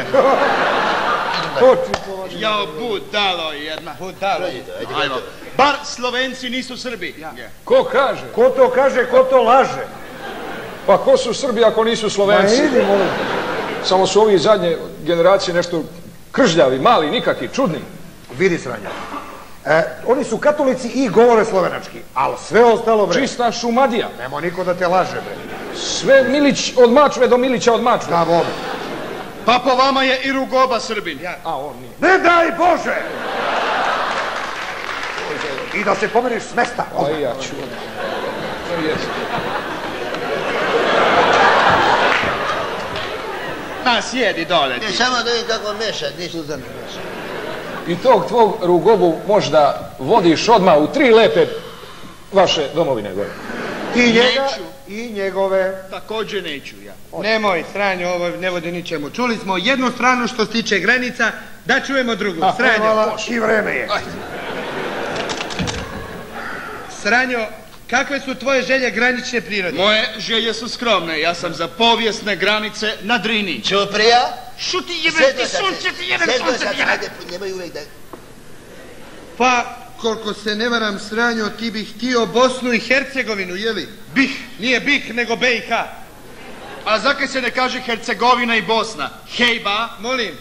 Oči polaži. Jao, budalo jedna. Budalo. Ajde, Ajmo. Bar Slovenci nisu Srbi. Ko kaže? Ko to kaže, ko to laže? Pa ko su Srbi ako nisu Ma Slovenci? idi, molim. Samo su ovi zadnje generacije nešto kržljavi, mali, nikakvi, čudni. Vidi sranja. Oni su katolici i govore slovenački, ali sve ostalo, bre, Čista šumadija. nemo niko da te laže, bre. Sve Milić od Mačve do Milića od Mačve. Da, vole. Pa po vama je i Rugoba Srbin. A on nije. Ne daj Bože! I da se pomeniš s mesta. A i ja ću. To jest. Ma sjedi dole Ne, ti. samo da vidim kako meša, ništa da ne meša. I tog tvog Rugobu možda vodiš odmah u 3 lepe vaše domovine gore. I njega Neću. i njegove. Također neću ja. Nemoj, Sranjo, ovo ne vodi ničemu. Čuli smo jednu stranu što se tiče granica, da čujemo drugu. Sranjo. Hvala, i vreme je. Sranjo, kakve su tvoje želje granične prirode? Moje želje su skromne, ja sam za povijesne granice na Drini. Ćuprija? Šuti jebem ti sunce, ti jebem sunce, ti jebem. Ajde, nemoj uvijek da... Pa, koliko se ne varam, Sranjo, ti bih htio Bosnu i Hercegovinu, jeli? Bih. Nije BiH, nego BiH. A zakaj se ne kaže Hercegovina i Bosna? Hejba, Molim.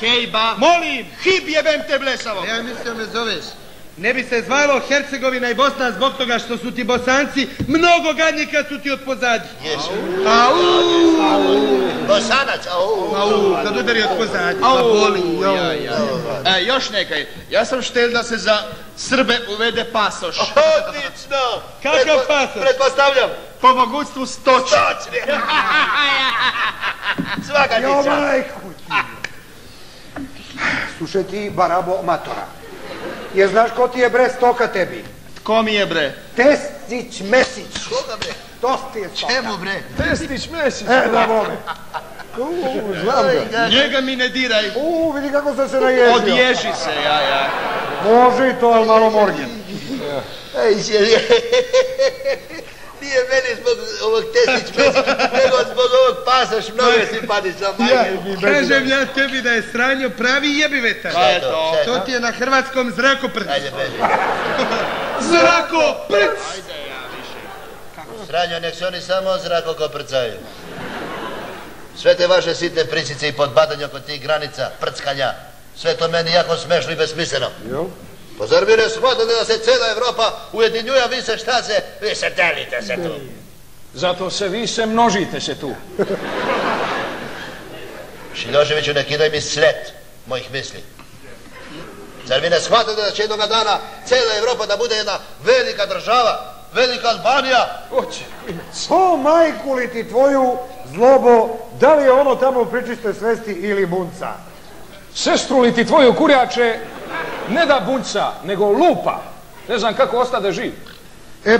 hejba, Molim! hib jebem te blesavo. Ja mislio me zoveš. Ne bi se zvalo Hercegovina i Bosna zbog toga što su ti Bosanci mnogo gadnji kad su ti od pozadi. Jesu. Bosanac, Kad udari od pozadi. Pa boli. Još nekaj, ja sam štel da se za Srbe uvede pasoš. Odlično! Kakav pasoš? Pretpostavljam. Po mogutstvu stoči. Svaka ti čast. Majku ti. Slušaj ti, barabo matora. Je znaš ko ti je bre stoka tebi? Tko mi je bre? Testić Mesić. Koga bre? To ti je stoka. Čemu bre? Testić Mesić. Da vome. Znam ga. Njega mi ne diraj. Vidi kako sam se naježio. Odježi se, ja. Može i to, ali malo morgen. Nije meni zbog ovog Testić Mesić, nego zbog ovog pasoš mnogo simpatična majke. Kažem ja tebi da je Sranjo pravi jebivetar. Šta je to? To ti je na hrvatskom zrakoprcu. Ajde, beži. Zrakoprc! Sranjo, nek se oni samo zrako koprcaju. Sve te vaše sitne pričice i podbadanja oko tih granica, prckanja, sve to meni jako smešno i besmisleno. Pa zar vi ne shvatate da se cijela Evropa ujedinjuje, a vi se šta se, vi se delite se tu. Zato se vi se množite se tu. Šiljoševiću, ne kidaj mi slet mojih misli. Zar vi ne shvatate da će jednoga dana cijela Evropa da bude jedna velika država, velika Albanija? Oće. O, majku li ti tvoju, Zlobo, da li je ono tamo u pričistoj svesti ili bunca? Sestru li ti tvoju kurjače, ne da bunca, nego lupa. Ne znam kako ostade živ.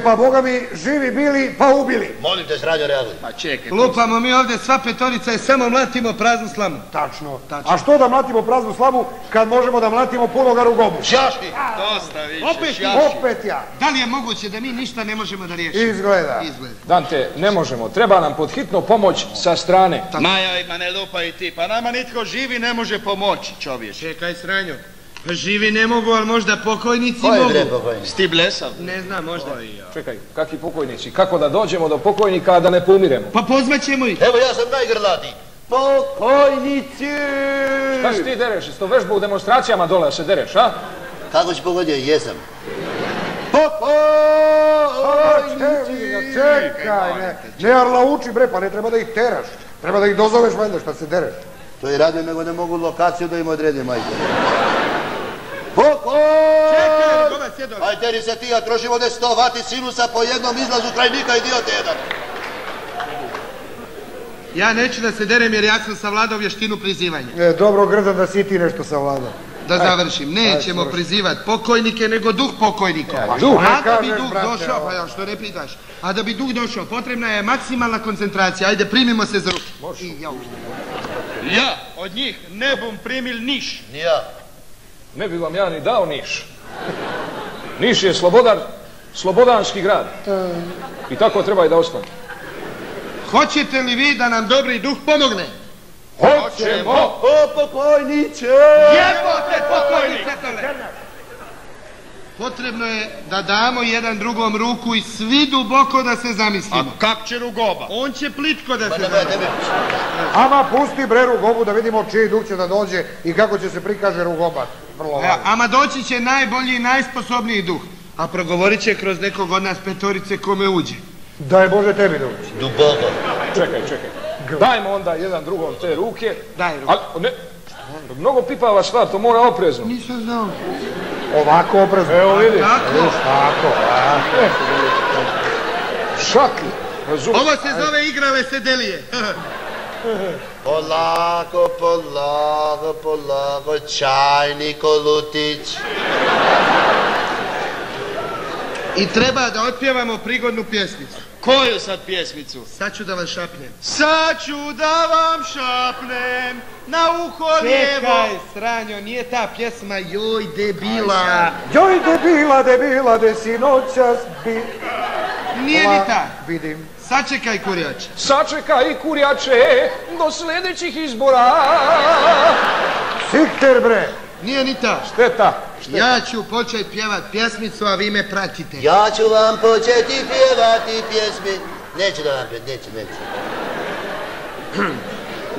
Pa boga mi, živi bili, pa ubili. Molim te, Sranjo, reaguj. Pa čekaj. Lupamo mi ovdje sva petorica i samo mlatimo praznu slamu. Tačno. A što da mlatimo praznu slamu kad možemo da mlatimo punoga rugobu? Šjaški! Dosta više, Opet, šjaši. Opet ja. Da li je moguće da mi ništa ne možemo da riješimo? Izgleda. Dante, ne možemo. Treba nam pod hitno pomoć sa strane. Ma ne lupaj i ti, pa nama nitko živi ne može pomoći, čovječ. Čekaj, Sranjo. Pa živi ne mogu, ali možda pokojnici Ko je mogu. bre pokojnik? Sti blesav? Ne znam, možda. Čekaj, kakvi pokojnici? Kako da dođemo do pokojnika, a da ne poumiremo? Pa pozvaćemo ih. Evo, ja sam najgrlatiji. Pokojnici! Šta si ti dereš? Isto vežbu u demonstracijama dole da se dereš, a? Kako si pogodio? Jesam. Čekaj, ne arlauči bre, pa ne treba da ih teraš. Treba da ih dozoveš valjda šta se dereš. To je radio, nego ne mogu lokaciju da im odredi, majke. Čekaj, Rugovac, je dole. Aj, teri se ti, ja trošim ovdje 100 vati sinusa po jednom izlazu krajnika, idiote jedan. Ja neću da se derem jer ja sam savladao vještinu prizivanja. Dobro, Grzan, da si ti nešto savladao. Da završim, nećemo prizivati pokojnike, nego duh pokojnikova. duh, ne A da bi kažeš, duh brate, došao, pa ja što ne pitaš, a da bi duh došao, potrebna je maksimalna koncentracija. Ajde, primimo se za ruke. Ja od njih ne bom primil niš. Ni ja. Ne bi vam ja ni dao Niš. Niš je slobodanski grad. I tako treba i da ostane. Hoćete li vi da nam dobri duh pomogne? Hoćemo! O, pokojniče! Jebote, pokojnice! Potrebno je da damo jedan drugom ruku i svi duboko da se A zamislimo. kak će Rugoba? On će plitko da Pa se ne zamisli. tebi. Ama pusti bre Rugobu da vidimo čiji duh će da dođe i kako će se prikaže Rugobat. Vrlo važno. Ama doći će najbolji i najsposobniji duh. A progovorit će kroz nekog od nas petorice kome uđe. Daj Bože tebi doći. Duboko. Čekaj. Dajmo onda jedan drugom te ruke. Daj ruku. Ali, ne, mnogo pipava stvar, to mora oprezno. Nisam znao. Ovako oprezno. Evo vidi. Tako. Tako, Šaki. Razumiješ? Ovo se zove igra vesedelije. Polako, čajni kolutić. I treba da otpjevamo prigodnu pjesmicu. Koju sad pjesmicu? Sad ću da vam šapnem. Sad ću da vam šapnem na uho lijevo. Čekaj, Sranjo, nije ta pjesma Joj debila. Joj debila, de si noćas bi... Nije ni ta. Vidim. Sačekaj, kurjače. Sačekaj, kurjače, do sljedećih izbora. Sikter, bre. Nije ni ta. Šteta. Ja ću početi pjevat pjesmicu, a vi me pratite. Ja ću vam početi pjevati pjesmi. Neću da vam pjevati, neću.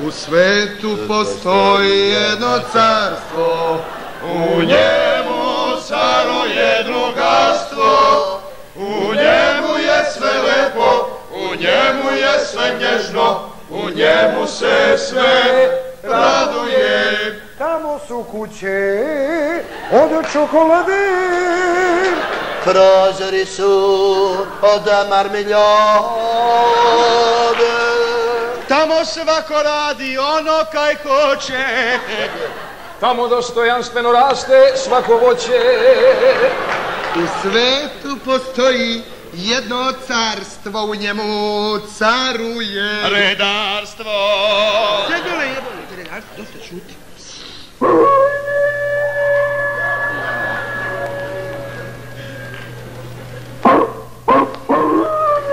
U svetu postoji jedno carstvo, u njemu caruje drugarstvo, u njemu je sve lepo, u njemu je sve nježno, u njemu se sve raduje. Tamo su kuće od čokolade. Prozori su od marmeljade. Tamo svako radi ono kaj hoće. Tamo dostojanstveno raste svako voće. U svetu postoji jedno carstvo, u njemu caruje Redarstvo. Jebole, redarstvo, dosta šuti.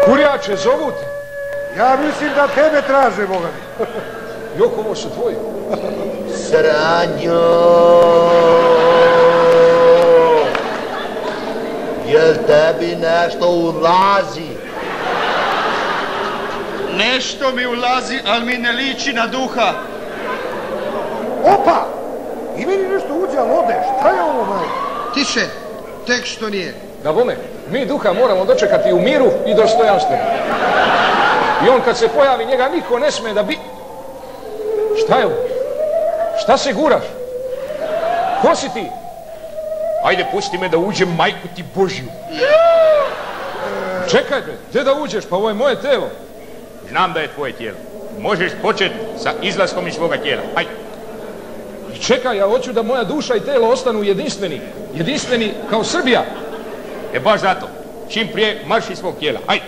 Kurjače, zovu te. Ja mislim da tebe traže, Boga mi. Jok, ovo su tvoji. Sranjo, jel tebi nešto ulazi? Nešto mi ulazi, ali mi ne liči na duha. Opa! I meni nešto uđe, ali ode. Šta je ovo, majko? Tiše, tek što nije. Da bome, mi duha moramo dočekati u miru i dostojanstveno. I on kad se pojavi, njega niko ne sme da bi... Šta je ovo? Šta se guraš? Ko si ti? Ajde, pusti me da uđem, majku ti Božju. Čekaj me, gdje da uđeš? Pa ovo je moje tijelo. Znam da je tvoje tijelo. Možeš početi sa izlaskom iz svoga tijela. Ajde. Čekaj, ja hoću da moja duša i tijelo ostanu jedinstveni. Jedinstveni kao Srbija. E baš zato. Čim prije marš iz svog tijela. Ajde.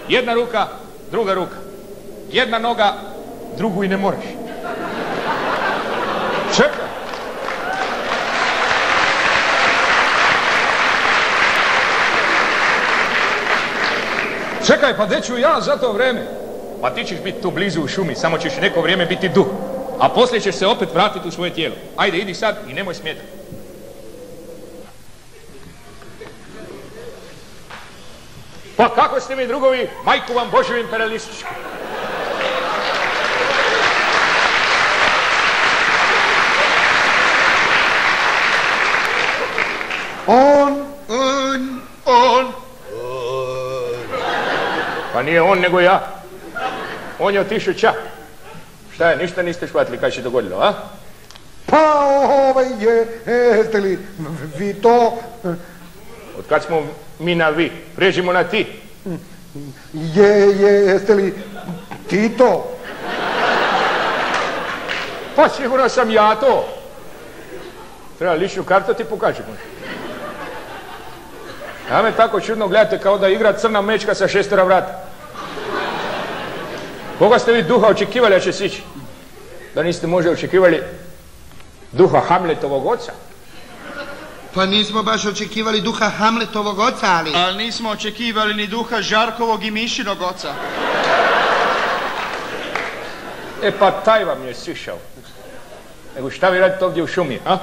Jedna ruka, druga ruka. Jedna noga, drugu i ne moraš. Čekaj. Čekaj, pa gdje ću ja za to vrijeme? Pa ti ćeš biti tu blizu u šumi, samo ćeš neko vrijeme biti duh. A poslije ćeš se opet vratiti u svoje tijelo. Ajde, idi sad i nemoj smetati. Pa kako ste mi drugovi, majku vam Božju imperialističku? On. Pa nije on, nego ja. On je otišao ča. Šta je, ništa niste shvatili kaj se dogodilo, a? Pa jeste li vi to? Od kad smo mi na vi, pređimo na ti. Jeste li ti to? Pa sigurno sam ja to. Treba ličnu kartu ti pokažemo. Ja me tako čudno gledate kao da igra crna mečka sa 6 vrata. Koga ste vi duha očekivali da će sići? Da niste možda očekivali duha Hamletovog oca? Pa nismo baš očekivali duha Hamletovog oca, ali... Ali nismo očekivali ni duha Žarkovog i Mišinog oca. E pa taj vam je sišao. Nego šta vi radite ovdje u šumi, a?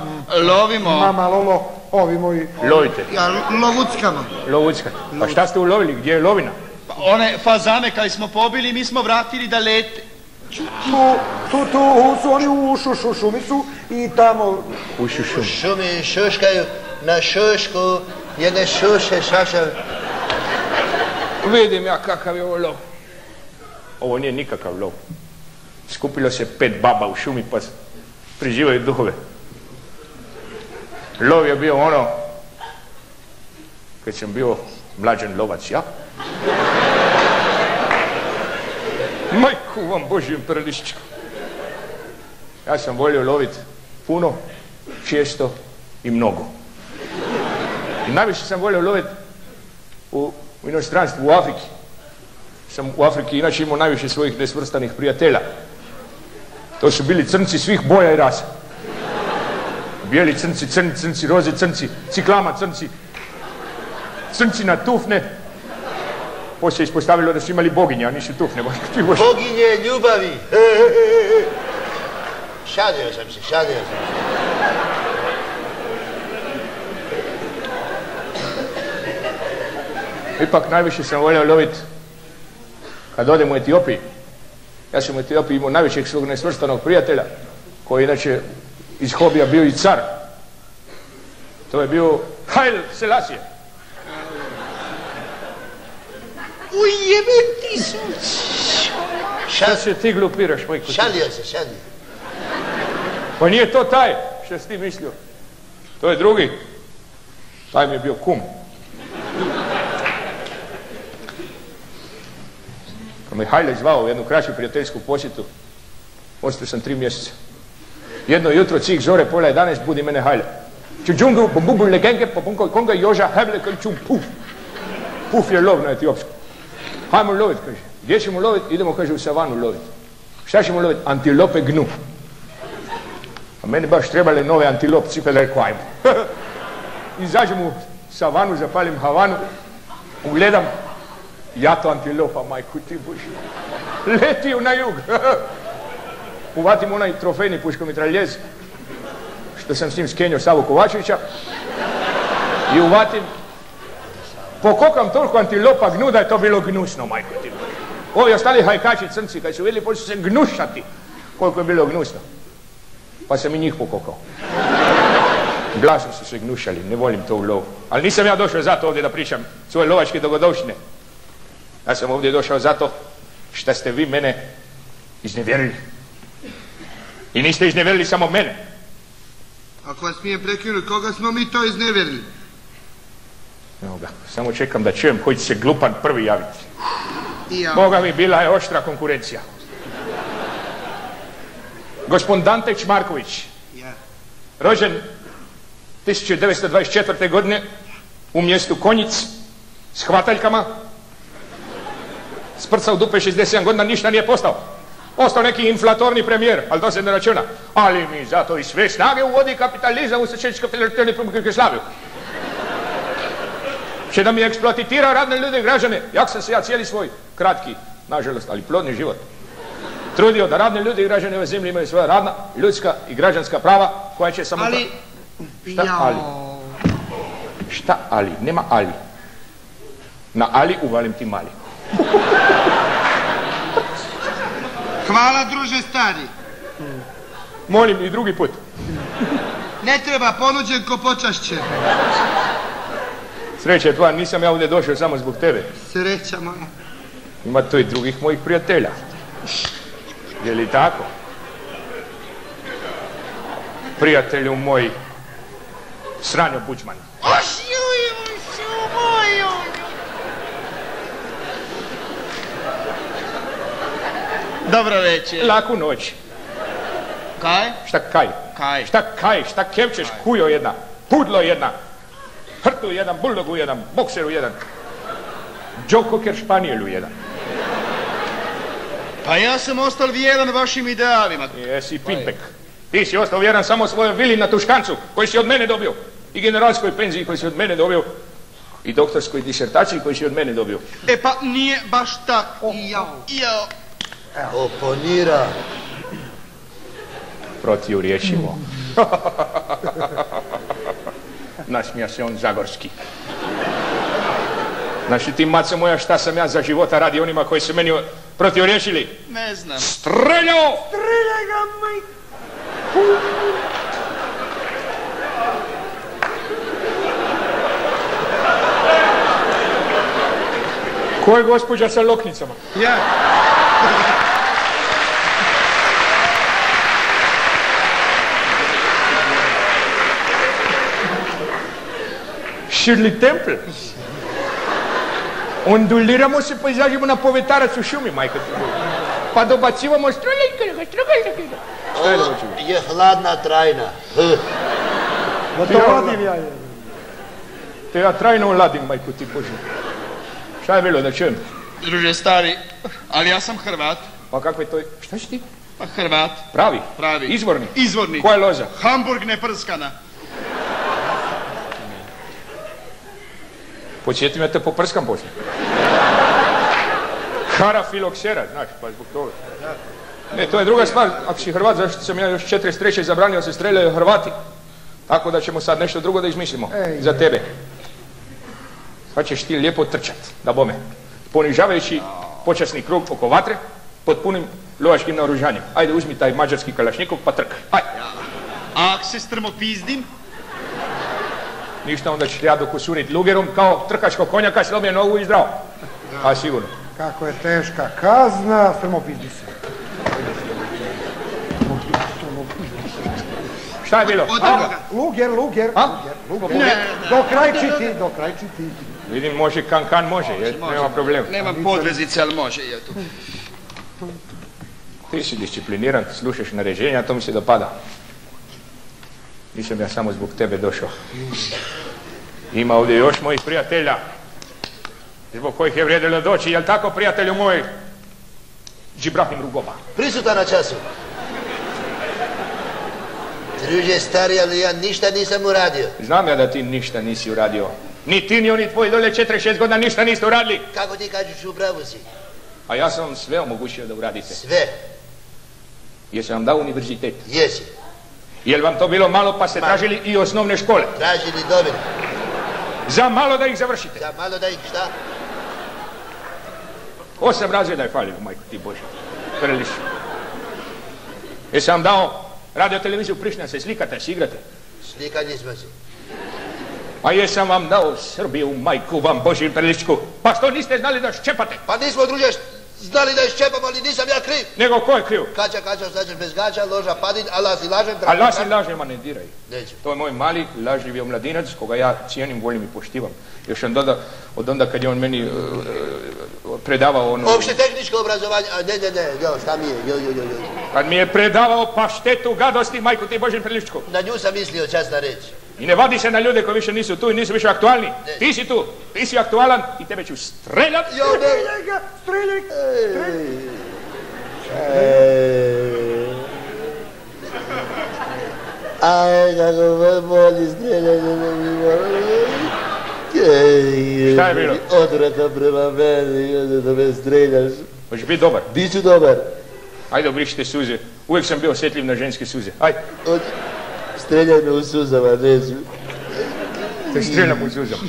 Lovimo. Mama, Lolo, ovi moji... Lovite. Ja lovuckamo. Lovuckate. Pa šta ste ulovili? Gdje je lovina? Pa one fazane kaj smo pobili, mi smo vratili da lete. Tu su oni u šumi su i tamo... U šumi. Šumi šuškaju na šušku, jedne šuše šašav. Vidim ja kakav je ovo lov. Ovo nije nikakav lov. Skupilo se 5 baba u šumi pa priživaju duhove. Lov je bio ono kad sam bio mlađan lovac, ja? Majku vam Božju imperialističku. Ja sam volio loviti puno, često i mnogo. I najviše sam volio loviti u inostranstvu, u Afriki. Sam u Afriki inače imao najviše svojih nesvrstanih prijatelja. To su bili crnci svih boja i rasa. Bijeli crnci, crni crnci, roze crnci, ciklama crnci, crnci na tufne. Poslije ispostavilo da su imali boginje, a nisu tufne. Boginje ljubavi. Šalio sam se. Ipak najviše sam volio loviti kad odem u Etiopiji. Ja sam u Etiopiji imao najvećeg svog nesvrstanog prijatelja, koji inače iz hobija bio i car. To je bio Haile Selassie. Ujebem ti su. Šta se ti glupiraš, majko? Šalio se. Pa nije to taj što si ti mislio. To je drugi. Taj mi je bio kum. Kad me Haile zvao u jednu kraću prijateljsku posjetu, ostao sam 3 mjeseca. Jedno jutro, cih zore, pola 11, budi mene Haile. Čuđungu, bombubu, legenge, popunko, konga, joža, heble, končum, puf. Puf je lov na etiopsku. Hajmo lovit, kaže. Gdje ćemo lovit? Idemo, kaže, u savanu lovit. Šta ćemo lovit? Antilope gnu. A meni baš trebale nove antilop cipele, rekao, ajmo. Izađem u savanu, zapalim havanu, ugledam jato antilopa, majku ti boži. Letio na jug. Uvatim onaj trofejni puškomitraljez, što sam s njim skenio Savu Kovačevića, i uvatim, pokokam toliko antilopa gnu da je to bilo gnusno, majko ti boži. Ovi ostali hajkači crnci, kad su vidjeli, počeli se gnušati koliko je bilo gnusno. Pa sam i njih pokokao. Glasno su se gnušali, ne volim to u lovu. Ali nisam ja došao zato ovdje da pričam svoje lovačke dogodovštine. Ja sam ovdje došao zato što ste vi mene iznevjerili. I niste iznevjerili samo mene. Ako vas smijem prekinuti, koga smo mi to iznevjerili? Evo ga, samo čekam da čujem koji će se glupan prvi javiti. Boga mi, bila je oštra konkurencija. Gospodin Dante Čmarković, rođen 1924. godine u mjestu Konjic s hvataljkama, sprcao dupe 67 godina, ništa nije postao. Ostao neki inflatorni premijer, ali to se ne računa. Ali mi zato i sve snage uvodi kapitalizam u Socijalističku Federativnu Republiku Jugoslaviju. Će da mi eksploatira radne ljude i građane, jak sam se ja cijeli svoj kratki, nažalost, ali plodni život trudio da radne ljudi i građani ove zemlje imaju svoja radna, ljudska i građanska prava koja će samo... Ali... Šta ali? Šta ali? Nema ali. Na ali uvalim ti mali. Hvala, druže stari. Molim i drugi put. Ne treba, ponuđen ko počašće. Sreća tvoja, nisam ja ovdje došao samo zbog tebe. Sreća moja. Ima to i drugih mojih prijatelja. Je li tako? Prijatelju moj, Sranjo Buđman. Dobro večer. Laku noć. Kaj? Šta kaj? Kaj? Šta kaj? Šta kevčeš? Kujo jedna, pudlo jedna, hrtu jedan, buldogu jedan, bokseru jedan, Joe Cocker španijelu jedan. Pa ja sam ostal vjeran vašim idealima. Jesi Pinpek. Ti si ostao vjeran samo svojoj vili na Tuškancu, koji si od mene dobio. I generalskoj penziji koji si od mene dobio. I doktorskoj disertaciji koji si od mene dobio. E pa nije baš tako. Jao. Oponira. Protivriječivo. Nasmija se on Zagorski. Znači ti, maco moja, šta sam ja za života radi onima koji su meni protivriječili? Ne znam. Streljao! Streljaj ga, majk! Ko je gospođa sa loknicama? Ja. Shirley Temple. Onduliramo se pa izađemo na povetarac u šumi, majka ti Bože. Pa dobacivamo streljaj. Ovo je hladna trajna. Da to radim ja je. Te ja trajno ladim, majku ti Bože. Šta je bilo da čujem? Druže stari, ali ja sam Hrvat. Pa kakve to... Šta si ti? Pa Hrvat. Pravi? Pravi. Izvorni? Izvorni. Koja je loza? Hamburg neprskana. Podsjeti me te poprskam poslije. Harafiloksera, znaš, pa zbog toga. Ne, to je druga stvar. Ako si Hrvat, zašto sam ja još 43. zabranio da se streljaju Hrvati? Tako da ćemo sad nešto drugo da izmislimo za tebe. Pa ćeš ti lijepo trčat, da bome. Ponižavajući počasni krug oko vatre, pod punim lovačkim naoružanjem. Ajde, uzmi taj mađarski kalašnikov pa trkaj. Ajde. A ako se strmo pizdim? Ništa, onda ćeš ja dokusurit lugerom kao trkačkog konjaka, slomije nogu i zdravo. A sigurno. Kako je teška kazna, strmopizdi se. Šta je bilo? Luger. Dokrajčiti. Vidim, može kan, može, nema problema. Nemam podvezice, ali može. Ti si discipliniran, slušaš naređenja, to mi se dopada. Nisam ja samo zbog tebe došao. Ima ovdje još mojih prijatelja, zbog kojih je vrijedilo doći, jel tako, prijatelju moj? Džibrahim Rugoba. Prisutan na času. Druže stari, ali ja ništa nisam uradio. Znam ja da ti ništa nisi uradio. Ni ti, ni oni tvoji dolje 4-6 godina ništa niste uradili. Kako ti kažeš, upravo si? A ja sam vam sve omogućio da uradite. Sve? Jesam vam dao univerzitet? Jesi. Jel vam to bilo malo pa ste tražili i osnovne škole? Tražili dobili. Za malo da ih završite? Za malo da ih šta? 8 razreda je falilo, majko ti Bože. Preliš. Jesam vam dao radio televiziju Priština, se slikate, se igrate? Slikali smo se. A jesam vam dao Srbiju, majku vam Božju Preličku? Pa što niste znali da ščepate? Pa nismo, druže, znali da ščepam, ali nisam ja kriv. Nego ko je kriv? Kača, staćeš bez gača, loža padin, Allah si lažem. Allah si lažem, a ne diraj. Neću. To je moj mali, lažljivi omladinac, koga ja cijenim, volim i poštivam. Još sam od onda kad je on meni predavao ono... Opšte tehničko obrazovanje, a ne, šta mi je, Kad mi je predavao paštetu gadosti, majku ti Božjem Priličku. Na nju sam mislio, časna reč. I ne vadi se na ljude koji više nisu tu i nisu više aktualni. Ne. Ti si tu, ti si aktualan i tebe ću streljat. Streljaj ga. Aj, kako me boli streljanje. Šta je bilo? Odvrata prema meni, da me streljaš. Hoćeš biti dobar? Biću dobar. Ajde, obrišite suze. Uvijek sam bio osjetljiv na ženske suze. Ajde. Streljaj me u suzama, neću. Te streljam u suzama.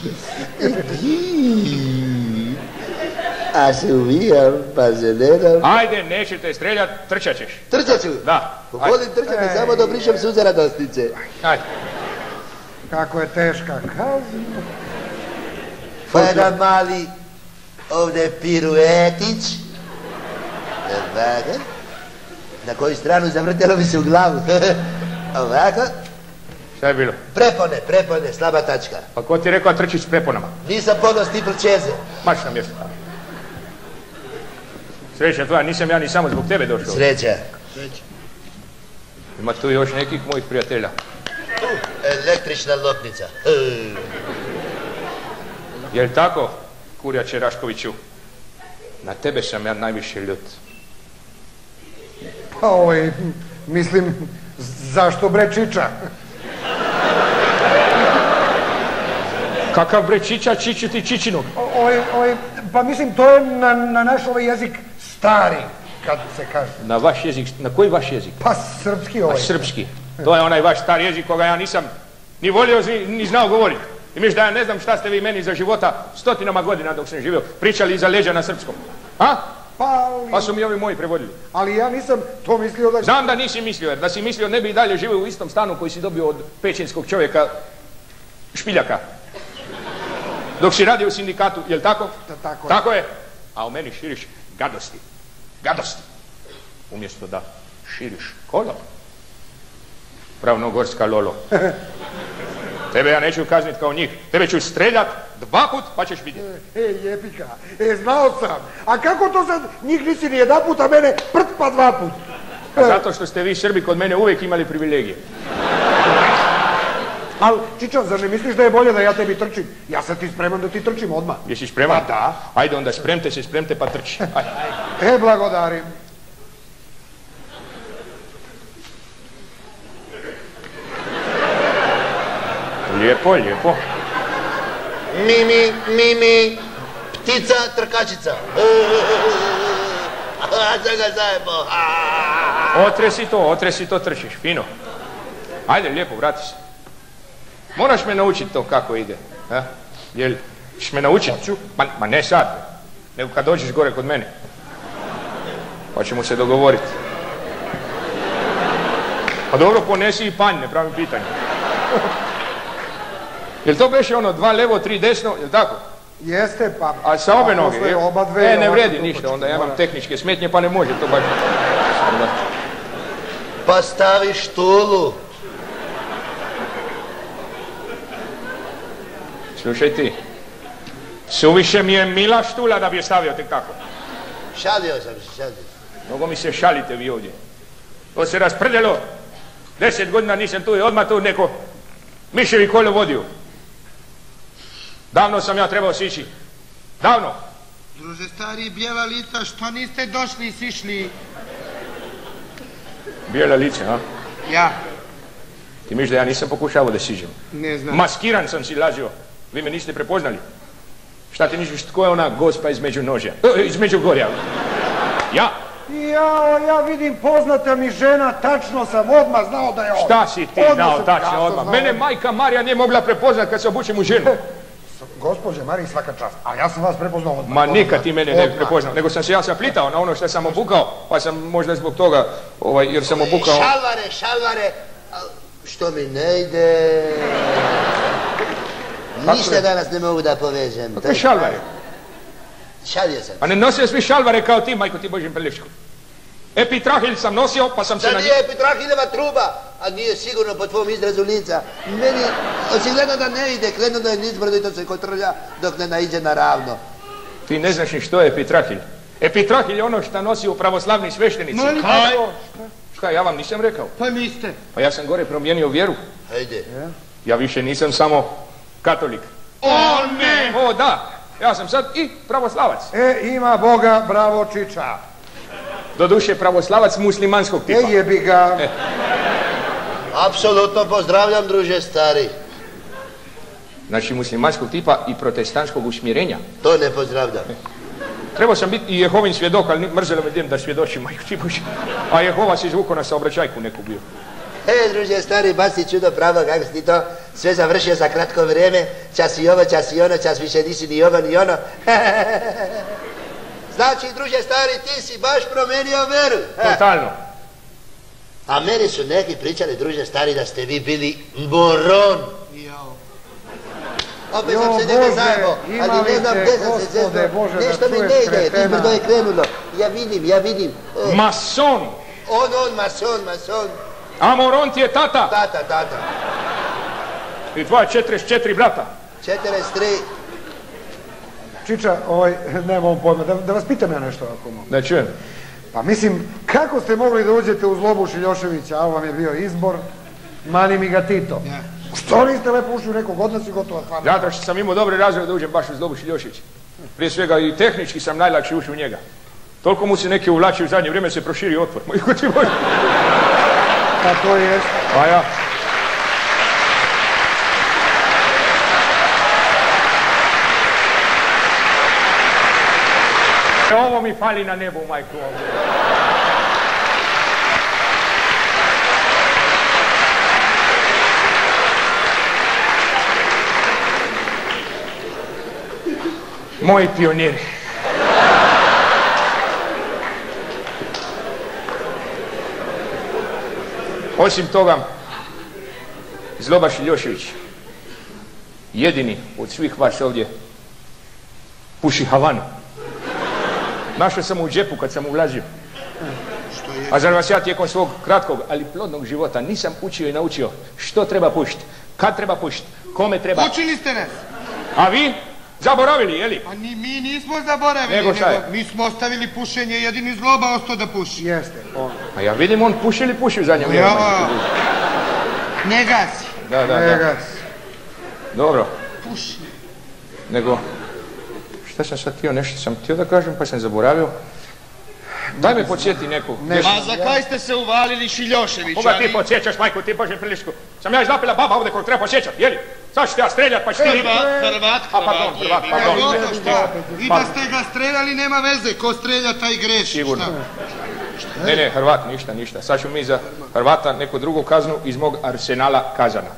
A se uvijam, pa se ne dam. Ajde, neću te streljat, trčat ćeš. Trčat ću? Da. Volim trčati, samo da obrišem suze radostice. Ajde. Kako je teška kazna. Pa jedan mali ovdje piruetić. Ovako. Na koju stranu zavrtjelo mi se u glavu. Ovako. Šta je bilo? Prepone, slaba tačka. Pa ko ti je rekao trčiš s preponama? Nisam ponos ti čeze. Marš na mjesto. Sreća tvoja, nisam ja ni samo zbog tebe došao. Sreća. Ima tu još nekih mojih prijatelja. Električna lopnica. Jel tako, kurjače Raškoviću? Na tebe sam ja najviše ljut. Pa mislim, zašto bre Čiča? Kakav bre Čiča, Čiču ti Čičinog? Pa mislim, to je na naš jezik stari, kad se kaže. Na vaš jezik, na koji vaš jezik? Pa srpski Srpski. To je onaj vaš stari jezik koga ja nisam ni volio, ni znao govoriti. I misliš da ja ne znam šta ste vi meni za života stotinama godina dok sam živio pričali iza leđa na srpskom. A? Pa su mi ovi moji prevodili. Ali ja nisam to mislio da... Znam da nisi mislio, jer da si mislio ne bi i dalje živio u istom stanu koji si dobio od pećinskog čovjeka Špiljaka. Dok si radio u sindikatu, jel tako? Tako je. A u meni širiš gadosti. Gadosti. Umjesto da širiš kolo. Ravnogorska lolo. Tebe ja neću kazniti kao njih. Tebe ću streljat 2 put pa ćeš vidjeti. Jepika. Znao sam. A kako to sad njih nisi ni 1 put, a mene prd pa 2 put? A zato što ste vi Srbi kod mene uvijek imali privilegije. Ali, Čiča, zar ne misliš da je bolje da ja tebi trčim? Ja sam ti spreman da ti trčim odmah. Jesi spreman? Pa da. Ajde onda spremte pa trči. Ajde. Blagodarim. Lijepo, lijepo. Mimi, ptica trkačica. Sada zajedno. Otresi to, trčiš, fino. Ajde, lijepo, vrati se. Moraš me naučiti to kako ide. Jel, ćeš me naučiti? Ma ne sad, nego kad dođeš gore kod mene. Pa ćemo se dogovoriti. Pa dobro, ponesi i panj, ne pravim pitanje. Jel to beše ono, 2 levo, 3 desno, jel tako? Jeste, pa... A sa obe noge? Ne vredi ništa, onda ja imam tehničke smetnje, pa ne može to baš... Pa stavi štulu. Slušaj ti, suviše mi je mila štula da bi je stavio tek tako. Šalio sam se. Mnogo mi se šalite vi ovdje. To se raspredjelo. 10 godina nisam tu i odmah tu neko miševi kolo vodio. Davno sam ja trebao sići. Davno. Druže stari, bijela lica, što niste došli i sišli? Bijela lica, a? Ja. Ti misliš da ja nisam pokušavao da siđem? Ne znam. Maskiran sam si lazio. Vi me niste prepoznali. Šta ti misliš, tko je ona gospa između nožja? Između gorja. Ja. Ja vidim, poznata mi žena, tačno sam odmah znao da je on. Šta si ti znao tačno odmah? Mene majka Marija nije mogla prepoznat kad se obučem u ženu. Gospođe Mariji, svaka čast, a ja sam vas prepoznao odmah. Ma nikad ti mene ne prepoznao, nego sam se ja saplitao na ono što sam obukao, pa sam možda zbog toga, jer sam obukao... Šalvare, što mi ne ide... Ništa danas ne mogu da povežem. Kakve šalvare? Šalio sam. A ne nosio svi šalvare kao ti, majko ti Božim Prlješko. Epitrahilj sam nosio, pa sam se na... Da nije epitrahiljeva truba, a nije sigurno po tvom izrazu lica. Meni očigledno da ne ide, krenu da je nizbrdo i to se kotrlja dok ne naiđe na ravno. Ti ne znaš ni što je epitrahilj. Epitrahilj je ono što nosi u pravoslavni sveštenici. Šta, ja vam nisam rekao? Pa niste. Pa ja sam gore promijenio vjeru. Hajde. Ja više nisam samo katolik. O ne! O da, ja sam sad i pravoslavac. Ima Boga, bravo Čiča. Doduše pravoslavac muslimanskog tipa. Jebi ga. Apsolutno pozdravljam, druže stari. Znači muslimanskog tipa i protestantskog usmjerenja. To ne pozdravljam. Trebao sam biti i Jehovin svjedok, ali mrzelo me da svjedočim, majko ti Bože. A Jehova si izvukao na saobraćajku neku bio. Druže stari, baš si čudo pravo, kako si ti to sve završio za kratko vrijeme. Čas i ovo, čas i ono, čas više nisi ni ovo ni ono. Znači, druže stari, ti si baš promijenio veru. Totalno. A meni su neki pričali, druže stari, da ste vi bili moron. Opet sam se njega zajebo, ali ne znam gdje sam se zezno. Nešto mi ne ide, izbrdo je krenulo. Ja vidim. Mason. On, mason. A moron ti je tata. Tata. I tvoja 44 brata. 43. Čiča, nemam pojma, da vas pitam ja nešto ako mogu. Da čujem. Pa mislim, kako ste mogli da uđete u Zlobu Šiljoševića, a ovo vam je bio izbor, mani mi ga Tito. Što niste lepo ušli u nekog od nas i gotovo stvarno? Zato što sam imao dobre razloge da uđem baš u Zlobu Šiljoševića. Prije svega i tehnički sam najlakše ušao u njega. Toliko mu se neki uvlači u zadnje vrijeme se proširi otvor. Majko ti Bože. A to jest? Pa ja. Ovo mi fali na nebu, majko. Moji pioniri. Osim toga, Zloba Šiljošević, jedini od svih vas ovdje, puši Havanu. Našao sam u džepu kad sam ulazio. A zar vas ja tijekom svog kratkog, ali plodnog života nisam učio i naučio što treba pušiti, kad treba pušiti, kome treba... Učili ste nas! A vi? Zaboravili, jeli? Pa mi nismo zaboravili, nego mi smo ostavili pušenje, jedini Zloba ostao da puši. Jeste, on. A ja vidim on puši ili puši u zadnje vrijeme. Ne gasi. Da. Ne gasi. Dobro. Nego, šta sam sad htio, nešto sam htio da kažem pa sam zaboravio. Daj me podsjeti neku. Ma za kaj ste se uvalili Šiljoševića? Koga ti podsjećaš, majko, ti Bože priličku? Sam ja izlapila baba ovdje koju treba podsjećat, jeli? Sad ću te ja streljat pa ću ti... Hrvat. Pardon. I da ste ga streljali nema veze, ko strelja taj greši. Sigurno. Ne, Hrvat, ništa. Sad ću mi za Hrvata neku drugu kaznu iz mog arsenala kazana.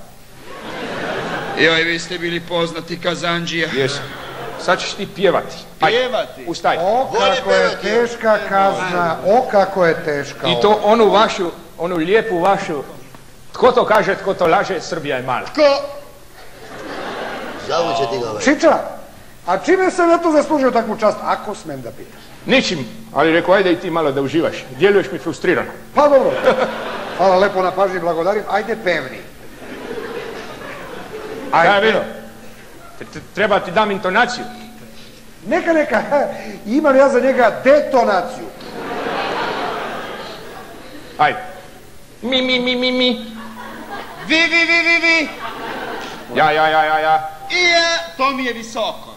Joj, vi ste bili poznati kazanđija. Jesu. Sad ćeš ti pjevati. Pjevati? Ustaj. O, kako je teška kazna, o, kako je teška. I to onu lijepu vašu, tko to kaže, tko to laže, Srbija je mala. Tko? Zavu će ti ga ovaj. Čiča, a čime sam ja to zaslužio takvu čast, ako smem da pitam? Ničim, ali rekao, ajde i ti malo da uživaš. Djeluješ mi frustrirano. Pa dobro, hvala lepo na pažnji, blagodarim, ajde pevni. Kaj je bilo? Treba ti dam intonaciju. Neka, imam ja za njega detonaciju. Ajde. Mi. Vi. Ja. I ja, to mi je visoko.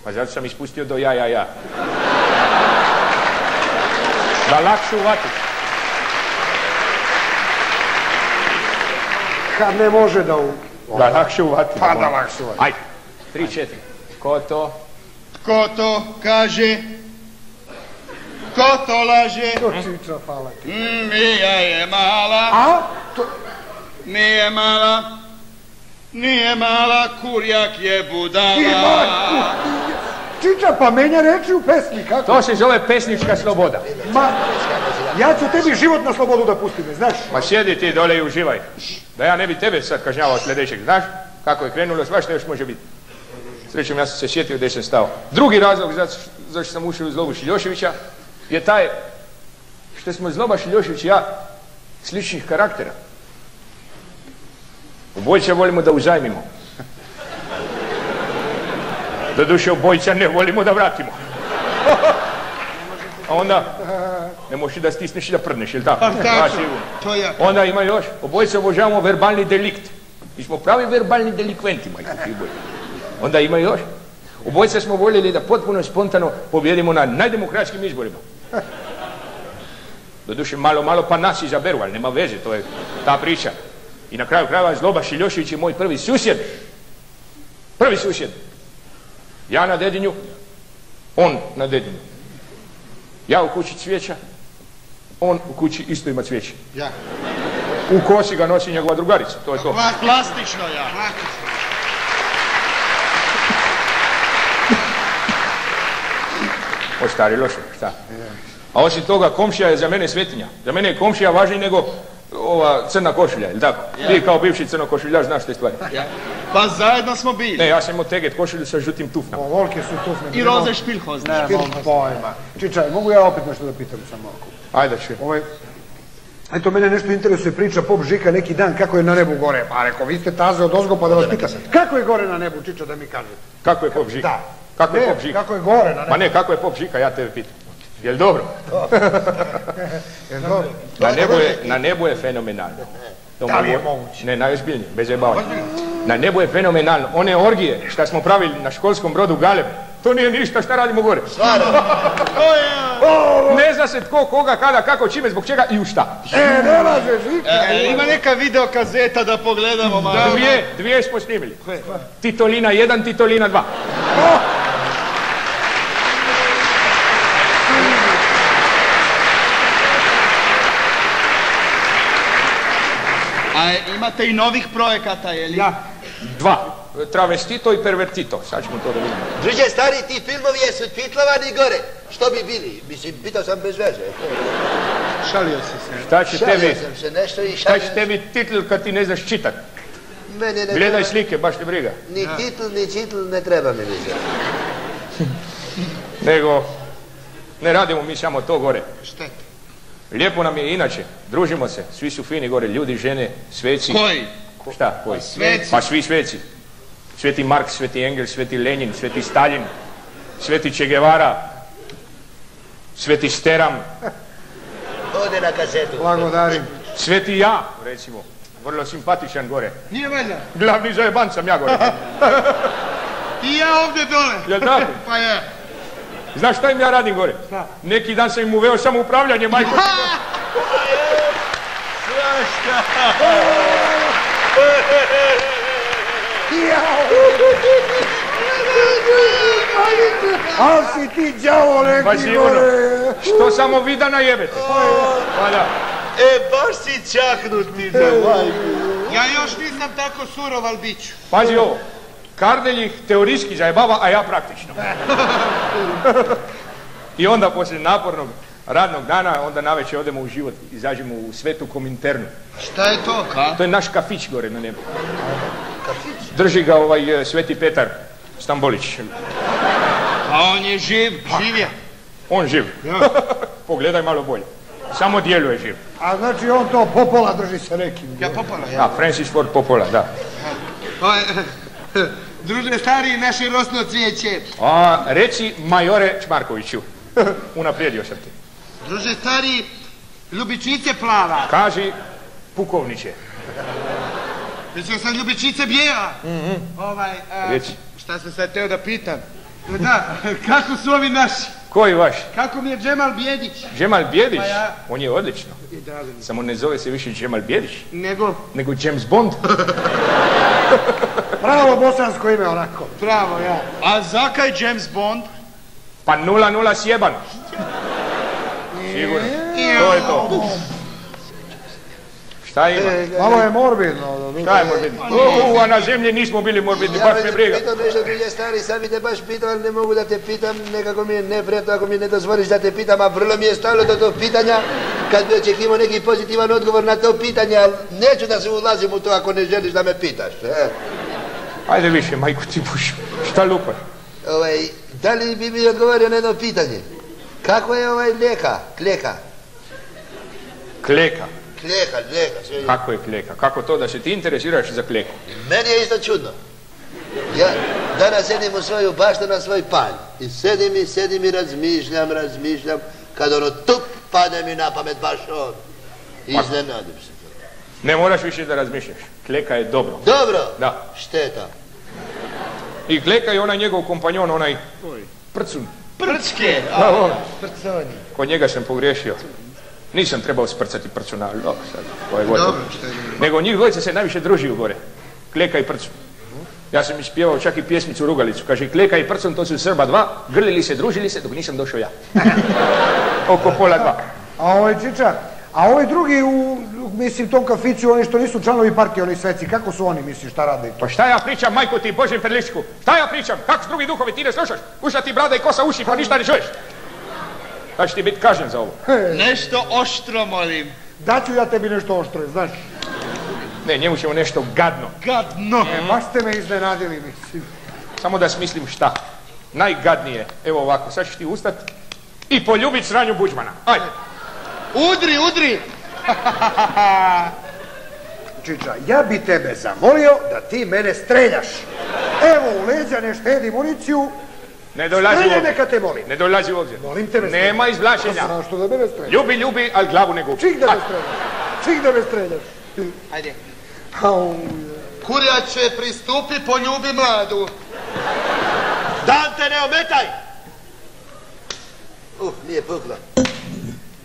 Pa zato sam ispustio do ja. Da lakše uvatiš. Kad ne može da Da lakše uvatiš. Pa da lakše uvatiš. Ajde. 3, 4. Ko to? Tko to kaže? Ko to laže? Čiča, hvala ti. Mija je mala. A? To... Nije mala, kurjak je budala. Čiča, pa menja reči u pesmi, kako? To se zove pesnička sloboda. Ma, ja ću tebi život na slobodu da pustim, znaš? Ma sjedi ti dole i uživaj. Da ja ne bi tebe sad kažnjavao sljedećeg, znaš? Kako je krenulo, svašta još može biti. Srećom, ja sam se sjetio gdje sam stao. Drugi razlog zašto sam ušao u Zlobu Šiljoševića je taj što smo Zloba Šiljošević i ja sličnih karaktera. Obojica volimo da uzajmimo. Doduše obojica ne volimo da vratimo. A onda ne možeš da stisneš i da prdneš, jel tako? To ja. Onda ima još, obojica obožavamo verbalni delikt. Mi smo pravi verbalni delikventi, majko ti bolje. Onda ima još. Obojica smo voljeli da potpuno spontano pobjedimo na najdemokratskim izborima. Doduše malo pa nas izaberu, ali nema veze, to je ta priča. I na kraju krajeva Zloba Šiljošević je moj prvi susjed. Prvi susjed. Ja na Dedinju, on na Dedinju. Ja u kući cvijeća, on u kući isto ima cvijeće. Ja. U kosi ga nosi njegova drugarica, to je to. Plastično ja. Ostari loše, šta? A osim toga, komšija je za mene svetinja. Za mene je komšija važniji nego ova crna košulja, ili tako? Ti kao bivši crnokošuljaš znaš te stvari. Pa zajedno smo bili. Ne, ja sam imao teget košulju sa žutim tufnama. Volke su tufne. I roze špilhoz. Nemam pojma. Čičaj, mogu ja opet nešto da pitam samo oko? Ajde će. Eto, mene nešto interesuje priča Pop Žika neki dan, kako je na nebu gore. Pa rekao, vi ste taze od ozgo, pa da vas pitam. Kako je gore na nebu, Čiča, da mi kažete? Kako je Pop Žika? Da. Kako je Pop Žika? Kako je gore na nebu? Ma ne, kako je Pop Žika, ja tebe pitam. Jel dobro? Jel dobro? Na nebu je fenomenalno. Da li je moguće? Ne, najozbiljnije, bez zajebavanja. Na nebu je fenomenalno. One orgije što smo pravili na školskom brodu Galeb, to nije ništa, šta radimo gore? Ne zna se tko, koga, kada, kako, čime, zbog čega i u šta. Ne lažeš, Ima neka videokazeta da pogledamo malo. Dvije smo snimili. Titolina 1, Titolina 2. A imate i novih projekata, je li? Ja. 2. Travestito i pervertito. Sad ćemo to da vidimo. Druže, stari, ti filmovi jesu titlovani gore. Što bi bili? Mislim, pitao sam bez veze. Šalio si se. Šta će tebi? Šalio sam se nešto i Šta će tebi titl kad ti ne znaš čitat? Mene ne Gledaj treba. slike, baš te briga. Ni titl, ni čitl ne treba mi više. Nego, ne radimo mi samo to gore. Šteta. Lijepo nam je inače, družimo se, svi su fini gore, ljudi, žene, sveci. Koji? Šta, koji? Sveci. Pa svi sveci. Sveti Marks, sveti Engels, sveti Lenin, sveti Stalin, sveti Che Guevara, sveti Steram. Ode na kasetu. Blagodarim. Sveti ja, recimo. Vrlo simpatičan gore. Nije valjda? Glavni zajeban sam ja gore. I ja ovdje dole. Jel tako? Pa ja. Znaš šta im ja radim gore? Šta? Neki dan sam im uveo samo upravljanje, majko. Al si ti đavo neki Pa sigurno. gore. Što samo vi da najebete? Pa da. Baš si čaknuti za majku. Ja još nisam tako surov, ali bit ću. Pazi ovo. Kardelj ih teorijski zajebava, a ja praktično. I onda poslije napornog radnog dana, onda navečer odemo u život, izađemo u Svetu Kominternu. Šta je to? To je naš kafić gore na nebu. Drži ga Sveti Petar Stambolić. A on je živ, živ je. On živ. Pogledaj malo bolje. Samo djeluje živ. A znači on to popola drži se nekim. Ja popola, ja. Da, Francis Ford Coppola, da. Druže stari, naše rosno cvijeće. A reci majore Čmarkoviću. Unaprijedio sam ti. Druže stari, ljubičice plava. Kaži pukovniče. Mislio sam ljubičice bijela. Reci. Šta sam sad teo da pitam? Da, kako su ovi naši? Koji vaš? Kako mi je Džemal Bijedić? Džemal Bijedić? Pa ja. On je odlično. Samo ne zove se više Džemal Bijedić. Nego James Bond. Pravo bosansko ime onako. Pravo, ja. A zakaj James Bond? Pa 0-0 sjeban. Sigurno. To je to. Šta ima? Malo je morbidno. Šta je morbidno? A na zemlji nismo bili morbidni, baš me briga. Ja pitam nešto druge stari, sam te baš pitam, ali ne mogu da te pitam, nekako mi je neprijatno ako mi ne dozvoliš da te pitam, a vrlo mi je stalo do tog pitanja, kad bi očekivao neki pozitivan odgovor na to pitanje, ali neću da se ulazim u to ako ne želiš da me pitaš. Ajde više, majko ti buš, šta lupaš? Da li bi mi odgovorio na jedno pitanje? Kako je kleka? Kleka? Kleka. Kako je kleka? Kako to da se ti interesiraš za kleku? Meni je isto čudno. Ja danas sedim u svoju baštu na svoj panj. I sedim i razmišljam, kad ono tup padne mi na pamet baš on. Iznenadim se. Ne moraš više da razmišljaš. Kleka je dobro. Dobro? Da. Šteta. I kleka je onaj njegov kompanjon, onaj Prcun. Prcke! Kod njega sam pogriješio. Nisam trebao sprcati Prcuna, ali dobro sad. Dobro, što je. Nego njih dvojica se najviše družiju gore. Kleka i Prcun. Ja sam ispjevao čak i pjesmicu Rugalicu. Kaže, Kleka i Prcun, to su Srba dva, grlili se, družili se, dok nisam došao ja. Oko pola dva. A Čiča, a ovi drugi u tom kafiću, oni što nisu članovi partije, oni sveci, kako su oni, misliš, šta rade? Pa šta ja pričam, majko ti, Božem Perličku? Šta ja pričam? Kako su drugi duhovi, ti ne slušaš? Uša ti brada i kosa uši, pa ništa ne čuješ. Da će ti biti kažnjen za ovo. Nešto oštro, molim. Daću ja tebi nešto oštro, znaš. Ne, njemu ćemo nešto gadno. Gadno. Baš ste me iznenadili, mislim. Samo da smislim šta. Najgadnije, evo ovako, sad ćeš ti ustat i poljubit sranju Buđmana. Ajde. Udri! Čiča, ja bi tebe zamolio da ti mene streljaš. Evo, u leđa ne štedi municiju. Ne dolazi u Strelje obzir. neka te molim. Ne dolazi u obzir. Molim te me Nema izvlačenja. Što da mene streljaš? Ljubi, ali glavu ne gubi. Čik da me streljaš. Ajde. Kurjače, pristupi, poljubi mladu. Dante, ne ometaj! Nije puklo.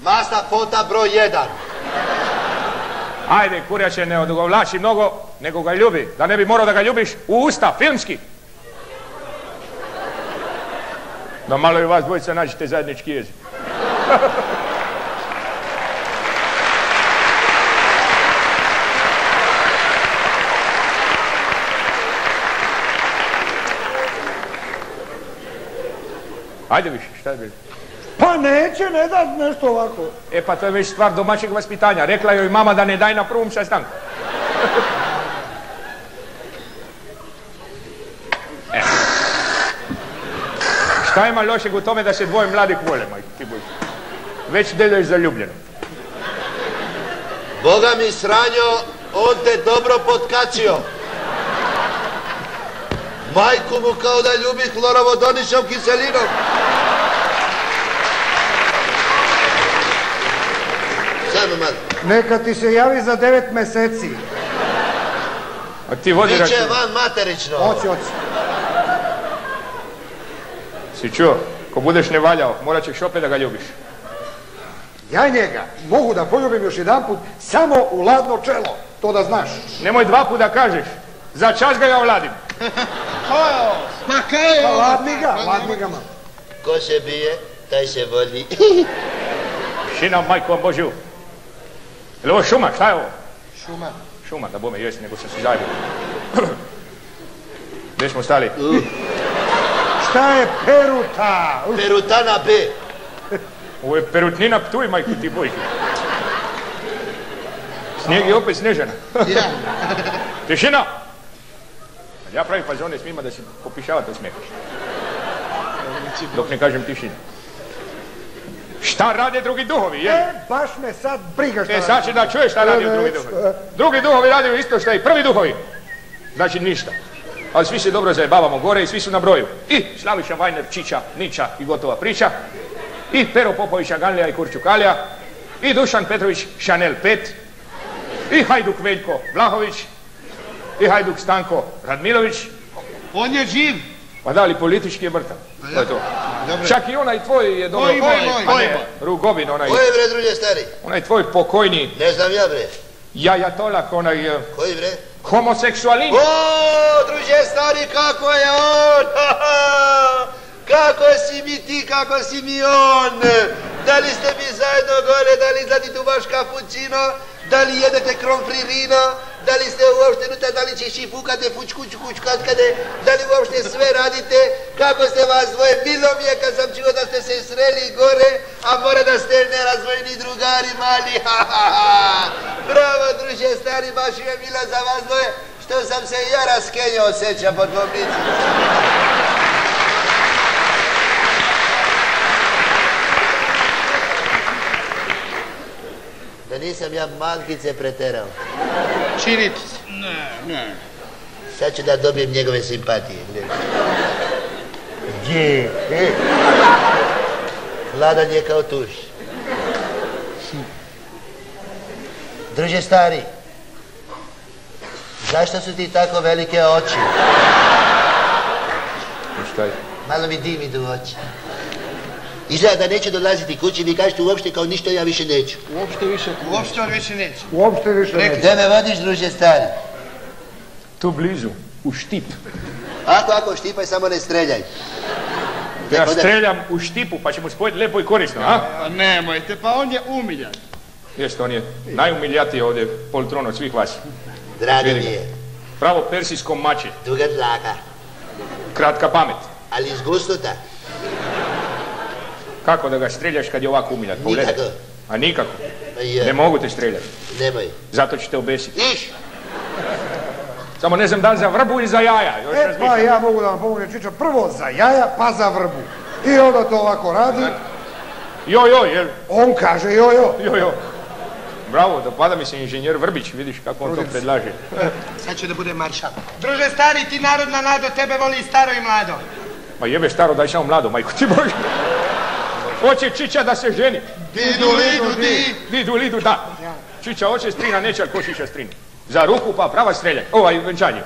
Masa fota broj 1. Ajde, kurjače, ne odugovlači mnogo, nego ga ljubi. Da ne bi morao da ga ljubiš u usta, filmski. Da malo i vas dvojica nađete zajednički jezik. Ajde više, šta je bilo? Pa neće, ne da nešto ovako. E pa to je već stvar domaćeg vaspitanja. Rekla joj mama da ne daj na prvom sastanku. Šta ima lošeg u tome da se dvoje mladih vole, majko ti buď? Već deluješ zaljubljeno. Boga mi sranjo, on te dobro potkačio. Majku mu kao da ljubi hlorovodoničnom kiselinom. Samo malo. Neka ti se javi za 9 meseci. A ti vodi Biće računa. van materično. Oci. Si čuo? Ko budeš ne valjao, morat ćeš opet da ga ljubiš. Ja njega mogu da poljubim još jedanput samo u ladno čelo, to da znaš. Nemoj 2 puta kažeš. Za čas ga ja ovladim. Ma kaj je ovo? Ladni ga, ma. Ko se bije, taj se voli. Šina, majko Božju. Je li ovo šuma? Šta je ovo? Šuma. Šuma, da bome jesi, nego sam se zajedno. Gdje smo stali? Šta je peruta? Perutana B. Ovo je perutnina Ptuj, majko ti Božju. Snijeg je opet Snežana. Ja. Tišina! Ja pravi fazone s njima da se popišavate u smijehu. Dok ne kažem tišina. Šta rade drugi duhovi, je? Baš me sad briga šta Sad će da čuješ šta rade drugi duhovi. Drugi duhovi rade isto što i prvi duhovi. Znači ništa. Ali svi se dobro zajebavamo gore i svi su na broju. I Slaviša Vajner, Čiča, Niča i gotova priča. I Pero Popovića, Ganlija i Kurčukalija. I Dušan Petrović, Chanel 5. I Hajduk Veljko Vlahović. I Hajduk Stanko Radmilović. On je živ. Pa da li politički je mrtav. To je to. Čak i onaj tvoj je dobro. Moj. Rugobin, onaj. Ko je bre, druže stari? Onaj tvoj pokojni. Ne znam ja bre. Jajatolak, onaj Koji bre? homoseksualin. O, druže stari, kako je on? Kako si mi ti, kako si mi on? Da li ste mi zajedno gore, da li izladi tu vaš kapućino? Da li jedete kromfririno? Da li ste uopšte nutra, da li će šifukate fučkučkatkade? Da li uopšte sve radite? Kako ste vas dvoje? Bilo mi je kad sam čuo da ste se sreli gore, a mora da ste nerazvojni drugari mali. Bravo, druže stari, baš je mila za vas dvoje, što sam se ja raskenjao seća po tvom licu. Da nisam ja malkice preterao. Činiti se. Ne. Sad ću da dobijem njegove simpatije. Je. Hladan je kao tuš. Druže stari, zašto su ti tako velike oči? Šta je? Malo mi dim idu u oči. Izgleda da neću dolaziti kući, vi kažete uopšte kao ništa, ja više neću. Uopšte on više neće. Uopšte više neće. Gde me vodiš, druže stari? Tu blizu, u štip. Ako štipaj, samo ne streljaj. Ja streljam u štipu, pa ćemo spojiti lepo i korisno, a? Nemojte, pa on je umiljan. Jeste, on je najumiljatiji ovdje politron od svih vas. Drago mi je. Pravo persijsko mače, Duga dlaka, kratka pamet. ali izgusnuta. Kako da ga streljaš kad je ovako umiljat? Pogledaj. Nikako. A nikako? Je. Ne mogu te streljati. Nemoj. Zato ću te obesiti. Iš! Samo ne znam da li za vrbu ili za jaja. Još Pa razmišljam. ja mogu da vam pomognem, Čiča, prvo za jaja, pa za vrbu. I onda to ovako radi. Joj, jel? On kaže jojo. Joj. Bravo, dopada mi se inženjer Vrbić, vidiš kako on to predlaže. Sad će da bude maršal. Druže stari, ti narodna nado, tebe voli i staro i mlado. Ma jebe staro, daj samo mlado, majko ti Bože. Hoće Čiča da se ženi. Didu lidu, da. Čiča hoće strina, neće, ali ko Čiča strini. Za ruku pa prava streljaj. Venčanje.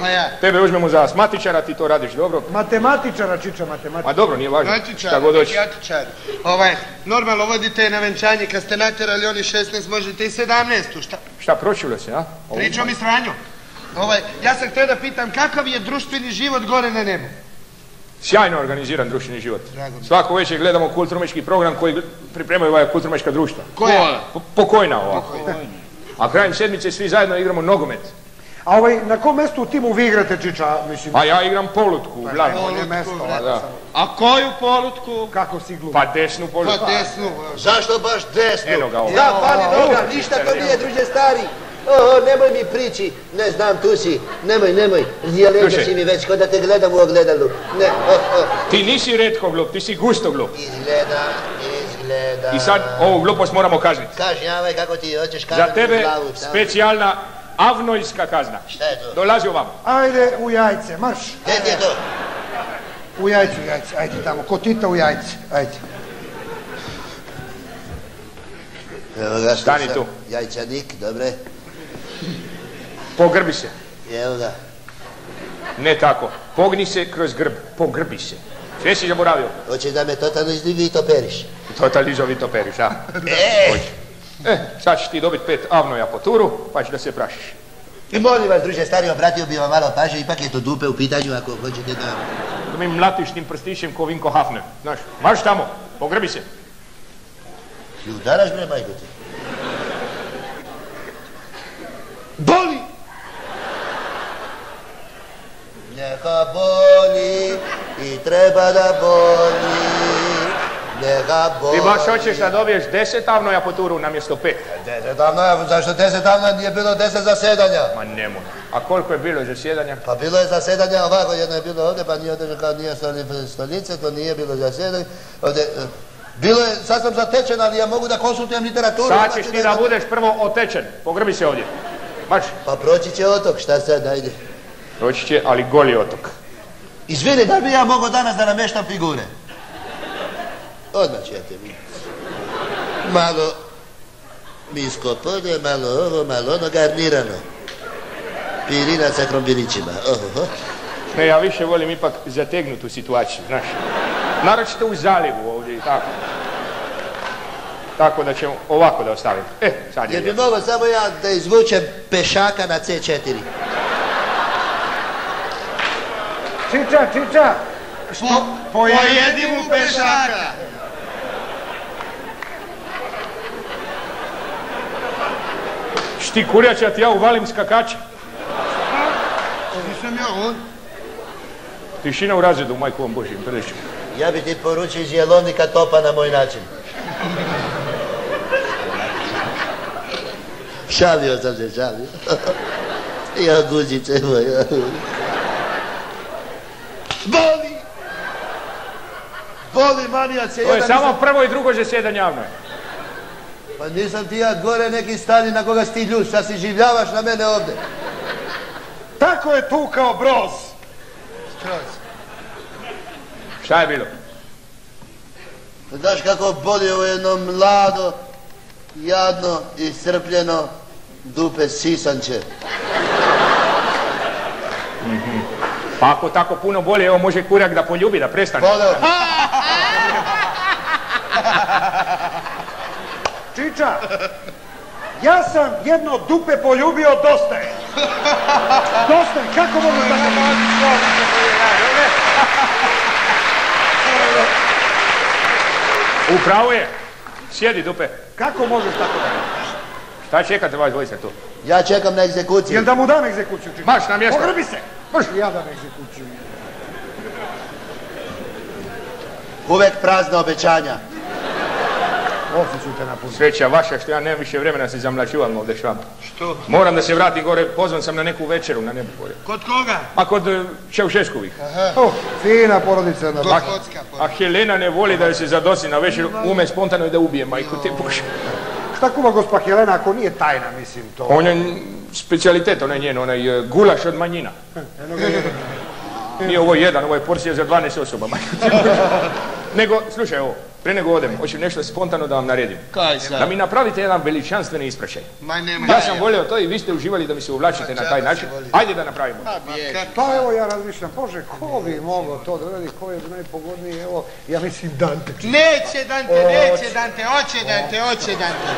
Pa ja. Tebe uzmemo za asmatičara, ti to radiš dobro. Matematičara, Čiča, matematičara. Ma dobro, nije važno. Šta god hoće. Normalno vodite na venčanje, kad ste natjerali oni 16, možete i 17, šta? Šta, pročulo se, a? Pričao mi Stranjo. Ja sam htio da pitam, kakav je društveni život gore na nebu? Sjajno organiziran društveni život. Svako večer gledamo kulturno-umjetnički program koji pripremaju ova kulturno-umjetnička društva. Koja? Pokojna ova. A krajem sedmice svi zajedno igramo nogomet. A na kom mjestu u timu vi igrate, Čiča, mislim? A ja igram polutku, uglavnom. Bolje mjesto, Da. A koju polutku? Kako si glup? Pa desnu polutku. Pa desnu. Zašto baš desnu? Eno ga ovdje. Ja, pali noga, ništa to nije, druže stari. Oho, nemoj mi priči, ne znam, tu si, nemoj, zjelenja si mi već, ko da te gledam u ogledalu. Ne, Ti nisi retko glup, ti si gusto glup. Izgleda. I sad ovu glupost moramo kazniti. Kažnjavaj kako ti hoćeš kazniti Za tebe glavu. specijalna avnojska kazna. Šta je to? Dolazi ovamo. Ajde u jajce, marš. Gdje ti je to? U jajce, ajde tamo, ko Tita u jajce, ajde. Evo ga, Stani tu. Jajčanik, dobre. Pogrbi se. Evo ga. Ne tako. Pogni se kroz grb. Pogrbi se. Sve si zaboravio. Hoćeš da me totalno izvitoperiš? Totalno izvitoperiš, a? Sad ćeš ti dobiti 5 avnoja po turu, pa ćeš da se prašiš. I molim vas, druže stari, obratio bi vam malo pažnje, ipak je to dupe u pitanju ako hoćete da... Da mi mlatiš tim prstićem ko Vinko Hafner, znaš. Marš tamo, pogrbi se. I udaraš bre, majko ti. Boli! Neka boli i treba da boli. Neka boli. Ti baš hoćeš da dobiješ 10 avnoja po turu namjesto 5. 10 avnoja? Zašto 10 avnoja nije bilo 10 zasjedanja? Ma nemoj. A koliko je bilo zasjedanja? Pa bilo je zasjedanja ovako, jedno je bilo ovdje, pa nije ovdje kao nije stolice, to nije bilo zasjedanje. Ovdje, bilo je, sad sam zatečen, ali ja mogu da konsultujem literaturu. Sad ćeš ti da budeš prvo otečen. Pogrbi se ovdje. Marš. Pa proći će otok, šta sad, ajde. Proći će, ali goli otok. Izvini, da bi ja mogao danas da namještam figure? Odmah ćete mi. Malo misko polje, malo ovo, malo ono, garnirano. Pirina sa krompirićima, oho. Ne, ja više volim ipak zategnutu situaciju, znaš. Naročito u zalivu ovdje i tako. Tako da ćemo ovako da ostavimo. Sad je. Jer bi mogao samo ja da izvučem pešaka na C4. Čiča! Pojedi mu pešaka! Šti kurjača ti ja uvalim skakače. Nisam ja on. Tišina u razredu, majku vam Božim, prilično. Ja bi ti poručio iz jelovnika topa na moj način. Šalio sam se, šalio. Ja guzice moja. Boli! Boli, manijac je To je jedan... samo prvo i drugo zasjedanje javno. Pa nisam ti ja gore neki stani na koga si ti ljud, šta si življavaš na mene ovdje? Tako je tu kao broz. Šta je bilo? Znaš kako boli ovo jedno mlado, jadno, iscrpljeno, dupe sisanče. Pa ako tako puno boli, evo može kurak da poljubi, da prestane. Bole. Čiča, ja sam jedno dupe poljubio, dosta je. Dosta je, kako mogu da se Upravo je. Sjedi, dupe. Kako možeš tako da je? Šta čekate vas dvojica tu? Ja čekam na egzekuciju. Jel da mu dam egzekuciju, Čiča? Marš na mjesto. Pogrbi se! Marš, ja dam egzekuciju. Uvek prazna obećanja. Ovdje ću te napuniti. Sreća vaša što ja nemam više vremena se zamlačivam ovdje s vama. Što? Moram da se vratim gore, pozvan sam na neku večeru na nebu gore. Kod koga? A kod Čaušeskovih. Fina porodica. A Helena ne voli da joj se zadosi na večeru, ume spontano i da ubije, majko te Bože. Šta kuva gospa Helena ako nije tajna, mislim to? On je specijalitet, onaj njen, onaj gulaš od manjina. Nije ovo jedan, ovo je porcija za 12 osoba, majko te Bože. Nego, slušaj ovo, pre nego odem, hoćem nešto spontano da vam naredim. Kaj sad? Da mi napravite jedan veličanstveni ispraćaj. Ma nema. Ja sam volio to i vi ste uživali da mi se uvlačite na taj način. Ajde da napravimo. Pa evo ja razmišljam, Bože, ko bi mogao to da radi, ko je najpogodniji, evo, ja mislim Dante. Neće Dante, hoće Dante.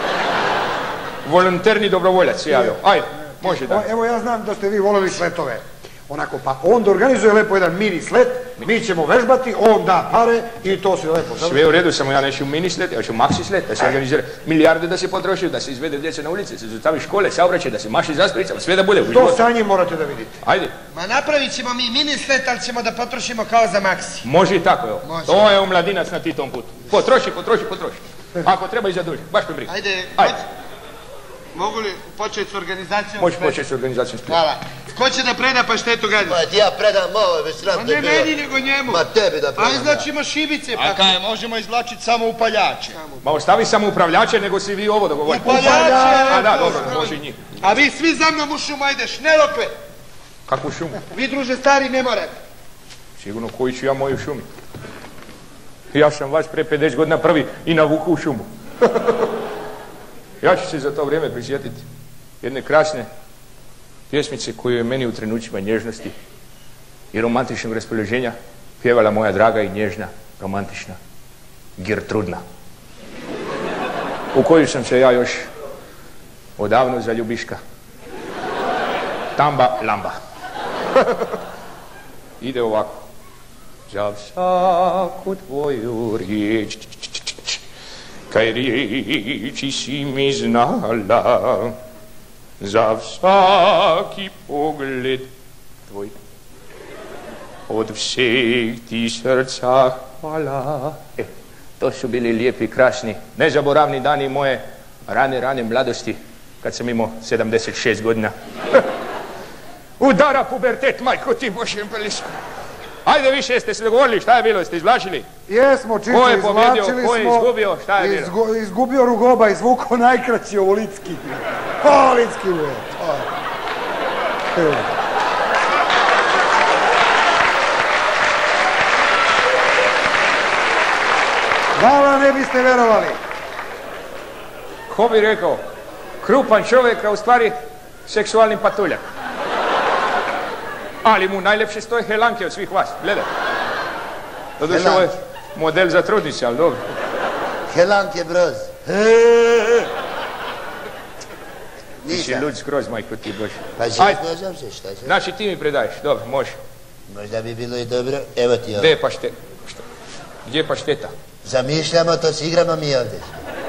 Volonterni dobrovoljac se javio. Ajde, može da. Evo ja znam da ste vi voleli sletove. Onako, pa on da organizuje lepo jedan mini slet, mi ćemo vežbati, on da pare i to se lepo. Sve u redu, samo ja neću mini slet, ja ću maxi slet, da se organizira milijarde da se potroši, da se izvede djeca na ulici, da se zostavi škole, saobraćaj, da se maši zastavicama, sve da bude u životu. To sa njim morate da vidite. Ajde. Ma napravit ćemo mi mini slet, ali ćemo da potrošimo kao za maksi. Može i tako, evo. Može. To je omladinac na Titom putu. Potroši. Ako treba i zaduži, baš me briga. Ajde. Mogu li početi s organizacijom? Može početi s organizacijom splita. Hvala. Ko će da preda paštetu gadi? Pa ti ja predam ovo, već sram te Ne bilo. meni, nego njemu. Ma tebi da predam. Aj, znači ima šibice. A kaj, možemo izvlačiti samo upaljače. Ma ostavi samo upravljače, nego si vi ovo dogovorite. Upaljače! A da, dobro, može i njih. A vi svi za mnom u šumu, ajde, šnelokve. Kakvu šumu? Vi, druže stari, ne morate. Sigurno koji ću ja moju šumi. Ja sam vas pre 50 godina prvi i navuku u šumu. Ja ću se za to vrijeme prisjetiti jedne krasne Pjesmice koju je meni u trenucima nježnosti i romantičnog raspoloženja pjevala moja draga i nježna, romantična Gertrudna, u koju sam se ja još odavno zaljubiška. Tamba lamba. Ide ovako. Za svaku tvoju riječ, kaj riječi si mi znala, za svaki pogled tvoj, od vseh ti srca hvala. To su bili lijepi, krasni, nezaboravni dani moje rane mladosti, kad sam imao 76 godina. Udara pubertet, majko ti Bože Belisko. Ajde više, jeste se dogovorili, šta je bilo, jeste izvlačili? Jesmo, čisto izvlačili smo. Ko je pobjedio, ko je izgubio, šta je bilo? Izgubio Rugoba, izvukao najkraći Ovolicki. Ovolicki je. Hvala, ne biste verovali. Ko bi rekao, krupan čovjek, a u stvari seksualni patuljak. Ali mu najljepše stoje Helanke od svih vas, gledaj. Doduše ovo je model za trudnice, ali dobro. Helanke broz. Ti si lud skroz, majko ti Bože. Pa znam se, šta će? Znači ti mi predaješ, dobro, može. Možda bi bilo i dobro, evo ti ovo. Gdje je pašteta? Gdje je pašteta? Zamišljamo to s igrama mi ovdje.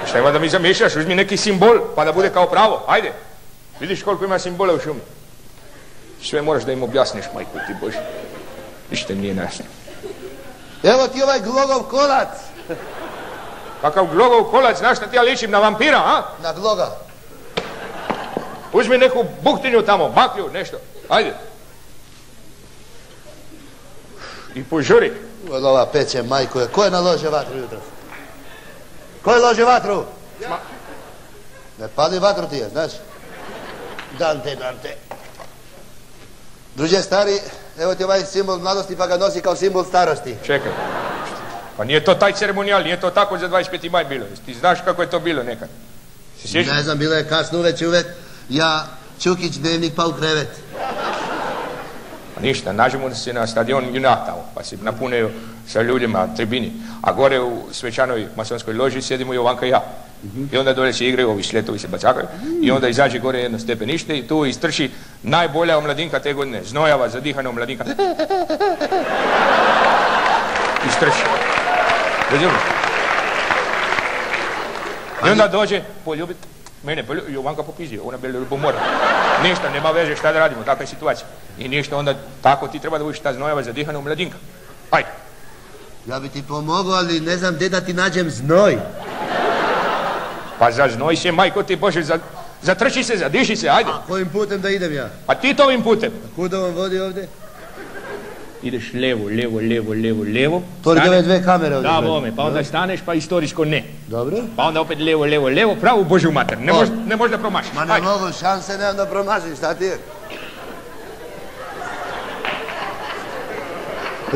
Šta ima da mi zamišljaš, uzmi neki simbol, pa da bude kao pravo, ajde. Vidiš koliko ima simbola u šumi. Sve moraš da im objasniš, majko ti Bože. Ništa nije jasno. Evo ti ovaj glogov kolac. Kakav glogov kolac, znaš šta ti ja ličim na vampira, a? Na gloga. Uzmi neku buktinju tamo, baklju, nešto. Ajde. I požuri. Od ova peće, majko je. Ko je naložio vatru jutro? Ko je ložio vatru? Ja. Ne pali vatru ti je, znaš? Dante. Druže stari, evo ti ovaj simbol mladosti pa ga nosi kao simbol starosti. Čekaj. Pa nije to taj ceremonijal, nije to tako za 25. maj bilo. Ti znaš kako je to bilo nekad? Se sjećaš? Ne znam, bilo je kasno uvek. Ja, Čukić, dnevnik pa u krevet. Pa ništa, nađemo se na stadion Junak tamo, pa se napuneo sa ljudima na tribini. A gore u svečanoj masonskoj loži sjedimo Jovanka i ja. I onda dole se igraju, ovi sletovi se bacakaju. I onda izađe gore jedno stepenište i tu istrči najbolja omladinka te godine. Znojava, zadihana omladinka. Istrči. Razumiješ? I onda dođe poljubit. Mene Jovanka popizio, ona bila ljubomora. Ništa, nema veze, šta da radimo, takva je situacija. I ništa, onda tako ti treba da budiš ta Znojava, zadihana omladinka. Ajde. Ja bi ti pomogao, ali ne znam gdje da ti nađem znoj. Pa za znoj se, majko ti Bože, zatrči se, zadiši se, ajde. A kojim putem da idem ja? Pa ti to ovim putem. A kuda vam vodi ovdje? Ideš levo. To li ove dve kamere ovdje? Da, bome, pa onda staneš, pa istorijsko ne. Dobro. Pa onda opet levo, pravu Božju mater. Ne možeš da promašiš. Ma ne mogu, šanse nemam da promašim, šta ti je?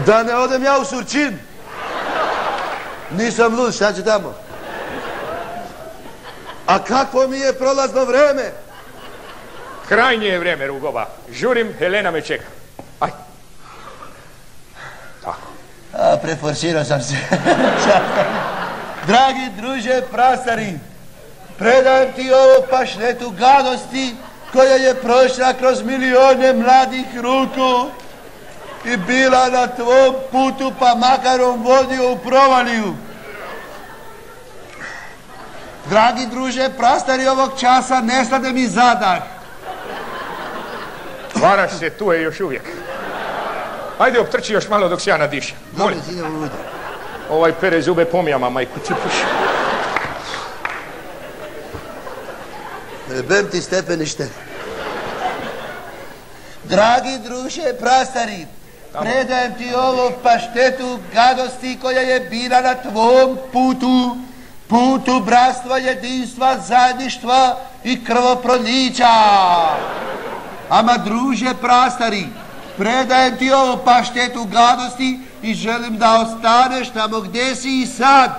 Da ne odem ja u Surčin. Nisam lud, šta će tamo? A kakvo mi je prolazno vreme? Krajnje je vreme, Rugova. Žurim, Helena me čeka. Ajde. Tako. A, preforsirao sam se. Dragi druže prastari, predajem ti ovo pašnetu gadosti koja je prošla kroz milione mladih ruku i bila na tvom putu pa makar on vodio u provaliju. Dragi druže prastari, ovog časa ne stade mi zadah. Varaš se, tu je još uvijek. Ajde, optrči još malo dok se ja nadišem. Molim. Ovaj pere zube pomijama, majku ti puši. Bem ti stepenište. Dragi druže prastari, predajem ti ovo paštetu gadosti koja je bila na tvom putu. Putu bratstva, jedinstva, zajedništva i krvoprolića. Ama druže prastari, predajem ti ovo paštetu gadosti i želim da ostaneš tamo gdje si i sad.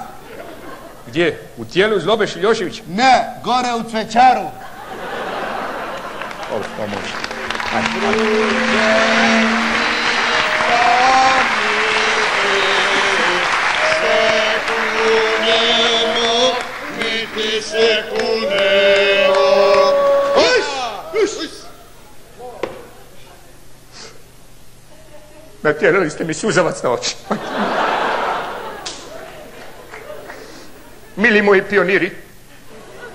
Gdje? U tijelu Zlobe Šiljošević? Ne, gore u Cvećaru. Ovo, to može. Natjerali ste mi suzavac na oči. Mili moji pioniri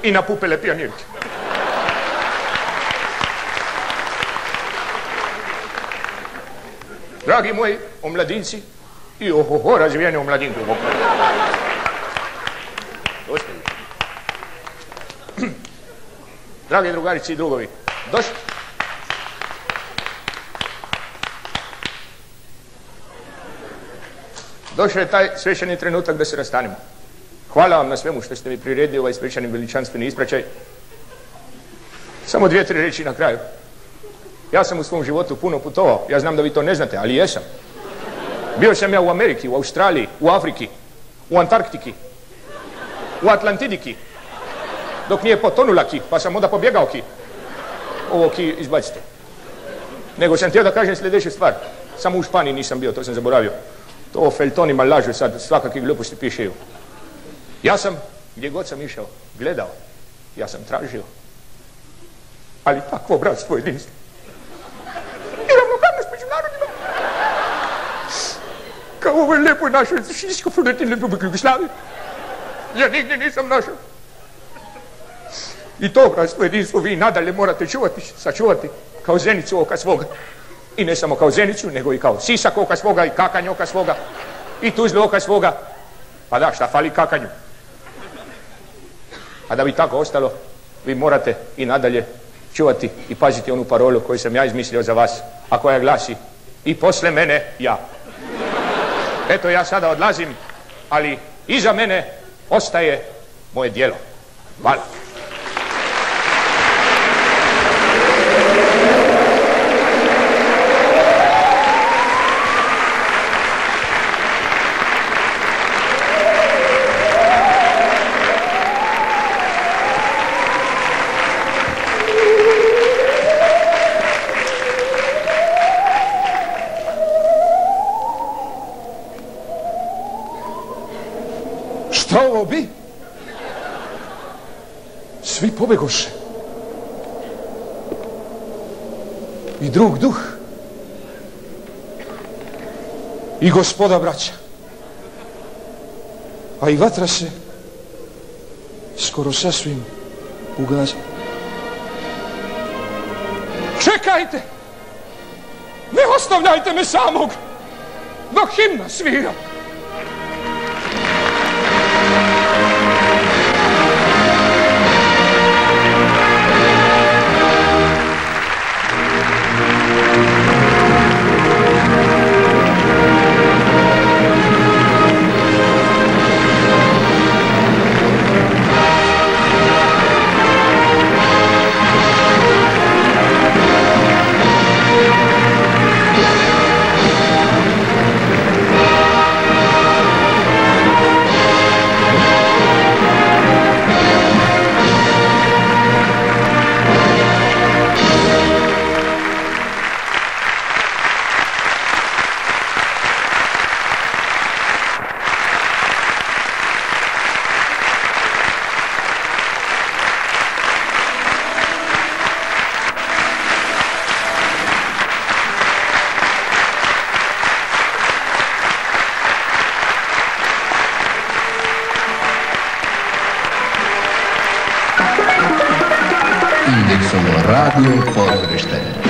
i napupele pionirke. Dragi moji omladinci i ohoho razvijene omladinke. Dragi drugarici i drugovi, došao je taj svečani trenutak da se rastanemo. Hvala vam na svemu što ste mi priredili ovaj svečani veličanstveni ispraćaj. Samo 2-3 reči na kraju. Ja sam u svom životu puno putovao, ja znam da vi to ne znate, ali jesam. Bio sam ja u Ameriki, u Australiji, u Afriki, u Antarktiki, u Atlantidiki, dok nije potonula ki, pa sam onda pobjegao ki. Ovo ki izbacite. Nego sam htio da kažem sljedeću stvar. Samo u Španiji nisam bio, to sam zaboravio. To feljtonima lažu sad, svakakve gluposti pišeju. Ja sam, gdje god sam išao, gledao. Ja sam tražio. Ali takvo bratstvo jedinstvo. I ravnopravnost među narodima. Kao u ovoj lijepoj našoj Švicarsko-Federativnoj Republike Jugoslavije. Ja nigdje nisam našao. I to bratstvo jedinstvo vi nadalje morate čuvati, sačuvati kao zenicu oka svoga. I ne samo kao zenicu, nego i kao sisak oka svoga i kakanj oka svoga i tuzlu oka svoga. Pa da, šta fali kakanju? A da bi tako ostalo, vi morate i nadalje čuvati i paziti onu parolu koju sam ja izmislio za vas, a koja glasi i posle mene ja. Eto, ja sada odlazim, ali iza mene ostaje moje djelo. Hvala. Šta ovo bi? Svi pobegoše. I drug duh. I gospoda braća. A i vatra se skoro sasvim ugasila. Čekajte! Ne ostavljajte me samog dok himna svira. Indeksovo radio pozorište.